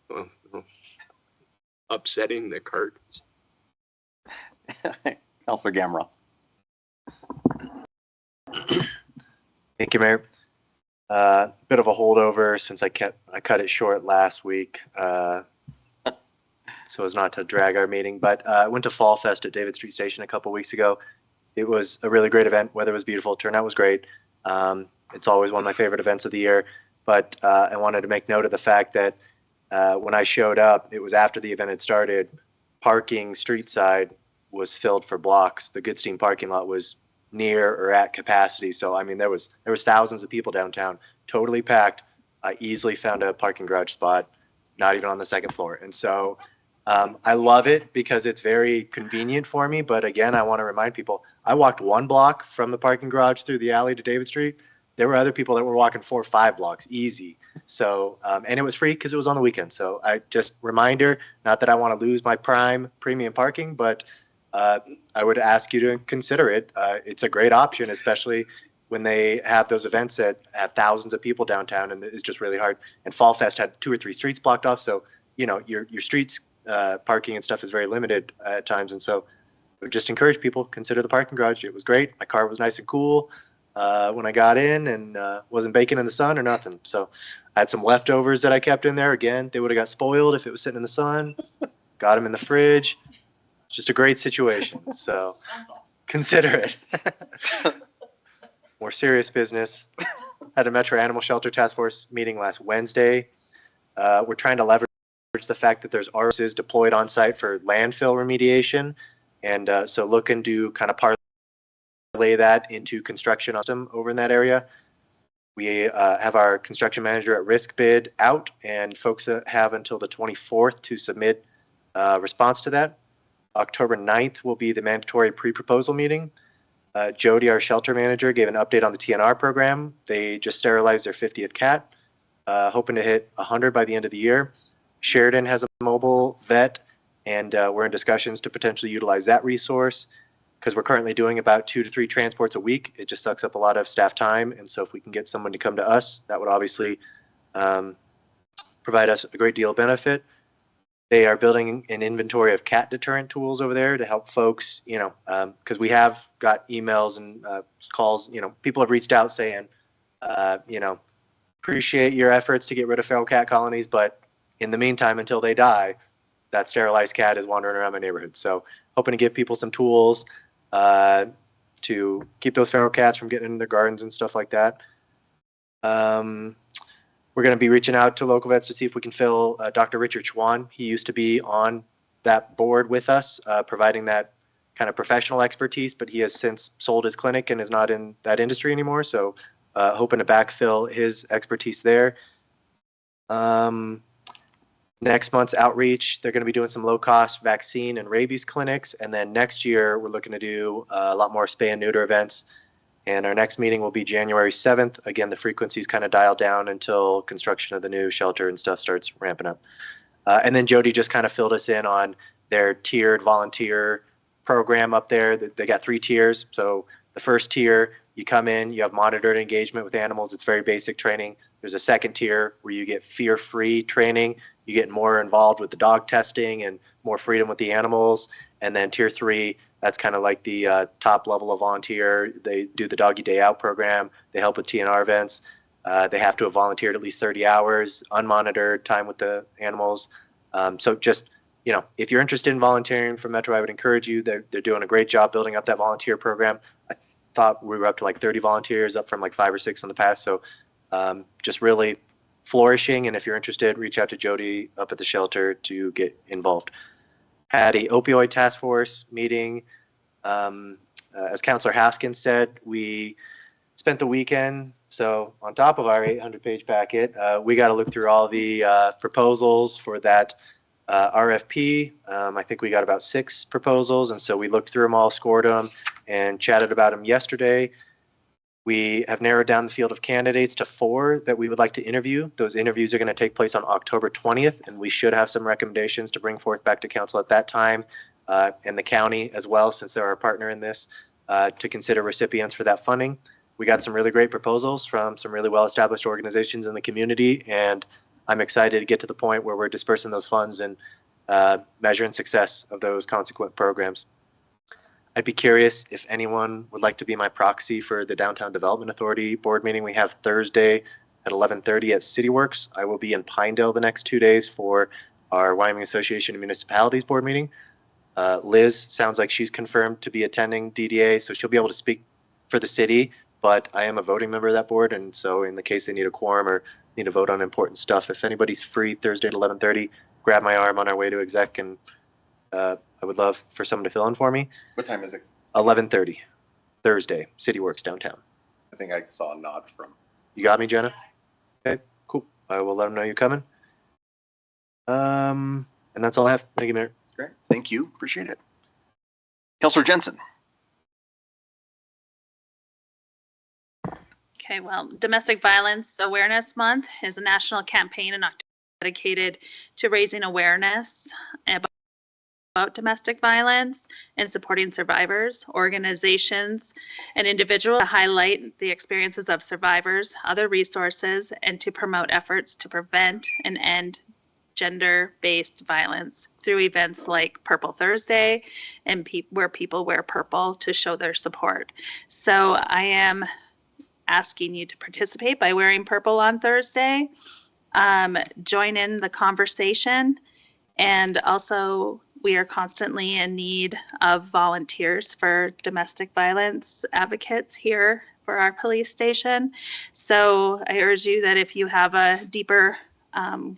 well, upsetting the cards. Councilor Gamera. Thank you, Mayor. Bit of a holdover since I cut it short last week, so as not to drag our meeting. But I went to Fall Fest at David Street Station a couple weeks ago. It was a really great event. Weather was beautiful. Turnout was great. It's always one of my favorite events of the year. But I wanted to make note of the fact that when I showed up, it was after the event had started. Parking street side was filled for blocks. The Goodstein parking lot was near or at capacity. So I mean, there was thousands of people downtown, totally packed. I easily found a parking garage spot, not even on the second floor. And so I love it because it's very convenient for me. But again, I want to remind people, I walked 1 block from the parking garage through the alley to David Street. There were other people that were walking 4 or 5 blocks easy. So, and it was free because it was on the weekend. So I just reminder, not that I want to lose my prime premium parking, but I would ask you to consider it. It's a great option, especially when they have those events that have thousands of people downtown, and it's just really hard. And Fall Fest had 2 or 3 streets blocked off, so you know your streets parking and stuff is very limited at times. And so, I would just encourage people consider the parking garage. It was great. My car was nice and cool when I got in, and wasn't baking in the sun or nothing. So, I had some leftovers that I kept in there. Again, they would have got spoiled if it was sitting in the sun. Got them in the fridge. It's just a great situation. So consider it. More serious business. Had a Metro Animal Shelter Task Force meeting last Wednesday. We're trying to leverage the fact that there's RSs deployed on site for landfill remediation. And so looking to kind of parlay that into construction over in that area. We have our construction manager at risk bid out, and folks have until the 24th to submit a response to that. October 9th will be the mandatory pre-proposal meeting. Jody, our shelter manager, gave an update on the TNR program. They just sterilized their 50th cat, hoping to hit 100 by the end of the year. Sheridan has a mobile vet, and we're in discussions to potentially utilize that resource because we're currently doing about 2 to 3 transports a week. It just sucks up a lot of staff time, and so if we can get someone to come to us, that would obviously provide us a great deal of benefit. They are building an inventory of cat deterrent tools over there to help folks, you know, because we have got emails and calls, you know, people have reached out saying, you know, appreciate your efforts to get rid of feral cat colonies, but in the meantime, until they die, that sterilized cat is wandering around my neighborhood. So hoping to give people some tools to keep those feral cats from getting into their gardens and stuff like that. We're going to be reaching out to local vets to see if we can fill Dr. Richard Schwann. He used to be on that board with us, providing that kind of professional expertise, but he has since sold his clinic and is not in that industry anymore. So hoping to backfill his expertise there. Next month's outreach, they're going to be doing some low-cost vaccine and rabies clinics. And then next year, we're looking to do a lot more spay and neuter events. And our next meeting will be January 7th. Again, the frequency's kind of dialed down until construction of the new shelter and stuff starts ramping up. And then Jody just kind of filled us in on their tiered volunteer program up there. They got 3 tiers. So the first tier, you come in, you have monitored engagement with animals. It's very basic training. There's a second tier where you get fear-free training. You get more involved with the dog testing and more freedom with the animals. And then tier 3, that's kind of like the top level of volunteer. They do the Doggy Day Out program. They help with TNR events. They have to have volunteered at least 30 hours, unmonitored time with the animals. So just, you know, if you're interested in volunteering for Metro, I would encourage you. They're doing a great job building up that volunteer program. I thought we were up to like 30 volunteers, up from like 5 or 6 in the past. So just really flourishing. And if you're interested, reach out to Jody up at the shelter to get involved. Had a opioid task force meeting. As Councillor Haskins said, we spent the weekend. So on top of our 800-page packet, we got to look through all the proposals for that RFP. I think we got about 6 proposals. And so we looked through them all, scored them, and chatted about them yesterday. We have narrowed down the field of candidates to 4 that we would like to interview. Those interviews are going to take place on October 20th, and we should have some recommendations to bring forth back to council at that time, and the county as well, since they're our partner in this, to consider recipients for that funding. We got some really great proposals from some really well-established organizations in the community, and I'm excited to get to the point where we're dispersing those funds and measuring success of those consequent programs. I'd be curious if anyone would like to be my proxy for the Downtown Development Authority board meeting we have Thursday at 11:30 at CityWorks. I will be in Pinedale the next 2 days for our Wyoming Association of Municipalities board meeting. Liz sounds like she's confirmed to be attending DDA, so she'll be able to speak for the city, but I am a voting member of that board, and so in the case they need a quorum or need to vote on important stuff, if anybody's free Thursday at 11:30, grab my arm on our way to exec, and I would love for someone to fill in for me. What time is it? 11:30, Thursday, CityWorks downtown. I think I saw a nod from. You got me, Jenna? Okay, cool. I will let them know you're coming. And that's all I have. Thank you, Mayor. Great. Thank you. Appreciate it. Councillor Jensen. Okay, well, Domestic Violence Awareness Month is a national campaign in October dedicated to raising awareness about domestic violence and supporting survivors, organizations, and individuals to highlight the experiences of survivors, other resources, and to promote efforts to prevent and end gender-based violence through events like Purple Thursday and where people wear purple to show their support. So I am asking you to participate by wearing purple on Thursday. Join in the conversation, and also we are constantly in need of volunteers for domestic violence advocates here for our police station. So I urge you that if you have a deeper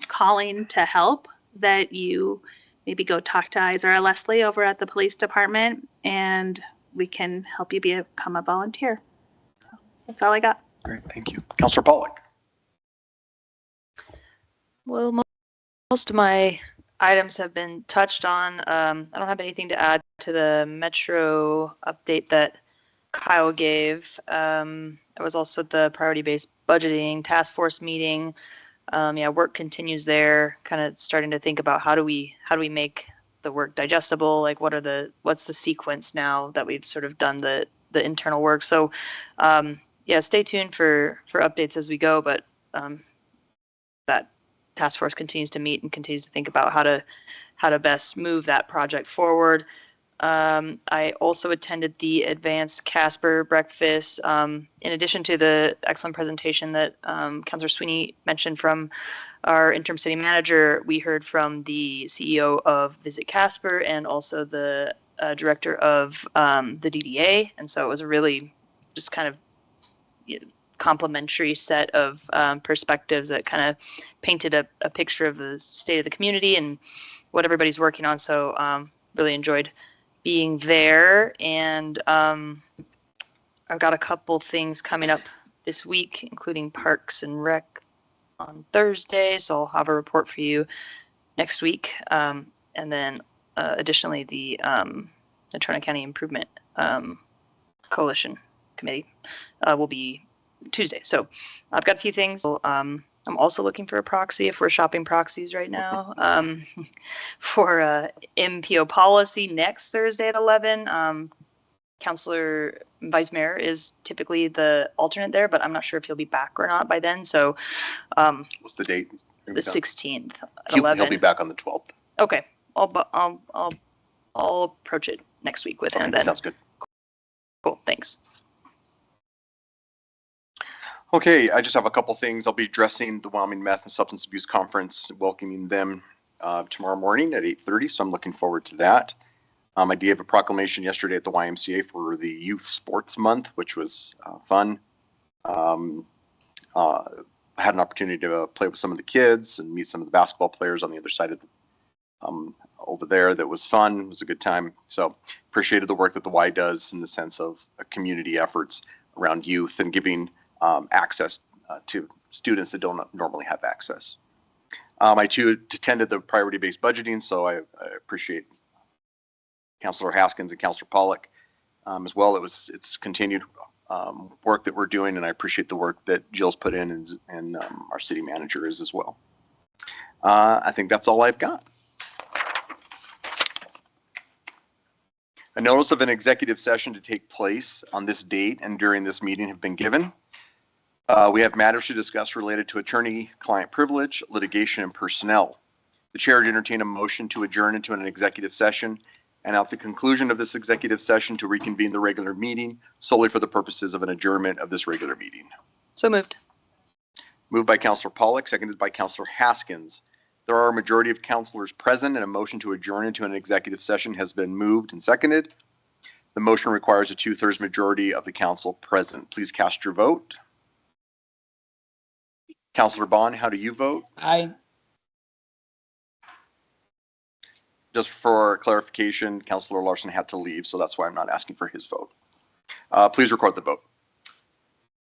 calling to help, that you maybe go talk to Isa or Leslie over at the police department, and we can help you become a volunteer. So that's all I got. Great, thank you. Councillor Pollock. Well, most of my items have been touched on. I don't have anything to add to the Metro update that Kyle gave. It was also the priority-based budgeting task force meeting. Yeah, work continues there. Kind of starting to think about how do we make the work digestible? Like, what's the sequence now that we've sort of done the internal work? So, yeah, stay tuned for updates as we go. But that task force continues to meet and continues to think about how to best move that project forward. I also attended the advanced Casper breakfast. In addition to the excellent presentation that Councillor Sweeney mentioned from our interim city manager, we heard from the CEO of Visit Casper and also the director of the DDA. And so it was a really just kind of complementary set of perspectives that kind of painted a picture of the state of the community and what everybody's working on. So really enjoyed being there. And I've got a couple things coming up this week, including Parks and Rec on Thursday. So I'll have a report for you next week. And then additionally, the Toronto County Improvement Coalition Committee will be Tuesday. So I've got a few things. I'm also looking for a proxy if we're shopping proxies right now for MPO policy next Thursday at 11. Councillor Vice Mayor is typically the alternate there, but I'm not sure if he'll be back or not by then. So what's the date? The 16th at He'll 11. be back on the 12th. Okay. I'll approach it next week with him then. Sounds good. Cool. Thanks. Okay, I just have a couple things. I'll be addressing the Wyoming Meth and Substance Abuse Conference, welcoming them tomorrow morning at 8:30, so I'm looking forward to that. I did have a proclamation yesterday at the YMCA for the Youth Sports Month, which was fun. I had an opportunity to play with some of the kids and meet some of the basketball players on the other side of the, over there. That was fun. It was a good time. So appreciated the work that the Y does in the sense of community efforts around youth and giving access to students that don't normally have access. I too attended the priority-based budgeting, so I appreciate Councilor Haskins and Councilor Pollock as well. It's continued work that we're doing, and I appreciate the work that Jill's put in and our city manager is as well. I think that's all I've got. A notice of an executive session to take place on this date and during this meeting have been given. We have matters to discuss related to attorney-client privilege, litigation, and personnel. The chair would entertain a motion to adjourn into an executive session, and at the conclusion of this executive session to reconvene the regular meeting solely for the purposes of an adjournment of this regular meeting. So moved. Moved by Councilor Pollock, seconded by Councilor Haskins. There are a majority of councilors present, and a motion to adjourn into an executive session has been moved and seconded. The motion requires a 2/3 majority of the council present. Please cast your vote. Councilor Bond, how do you vote? Aye. Just for clarification, Councilor Larson had to leave, so that's why I'm not asking for his vote. Please record the vote.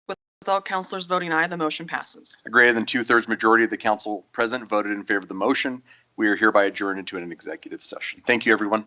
With all councilors voting aye, the motion passes. A greater than 2/3 majority of the council present voted in favor of the motion. We are hereby adjourned into an executive session. Thank you, everyone.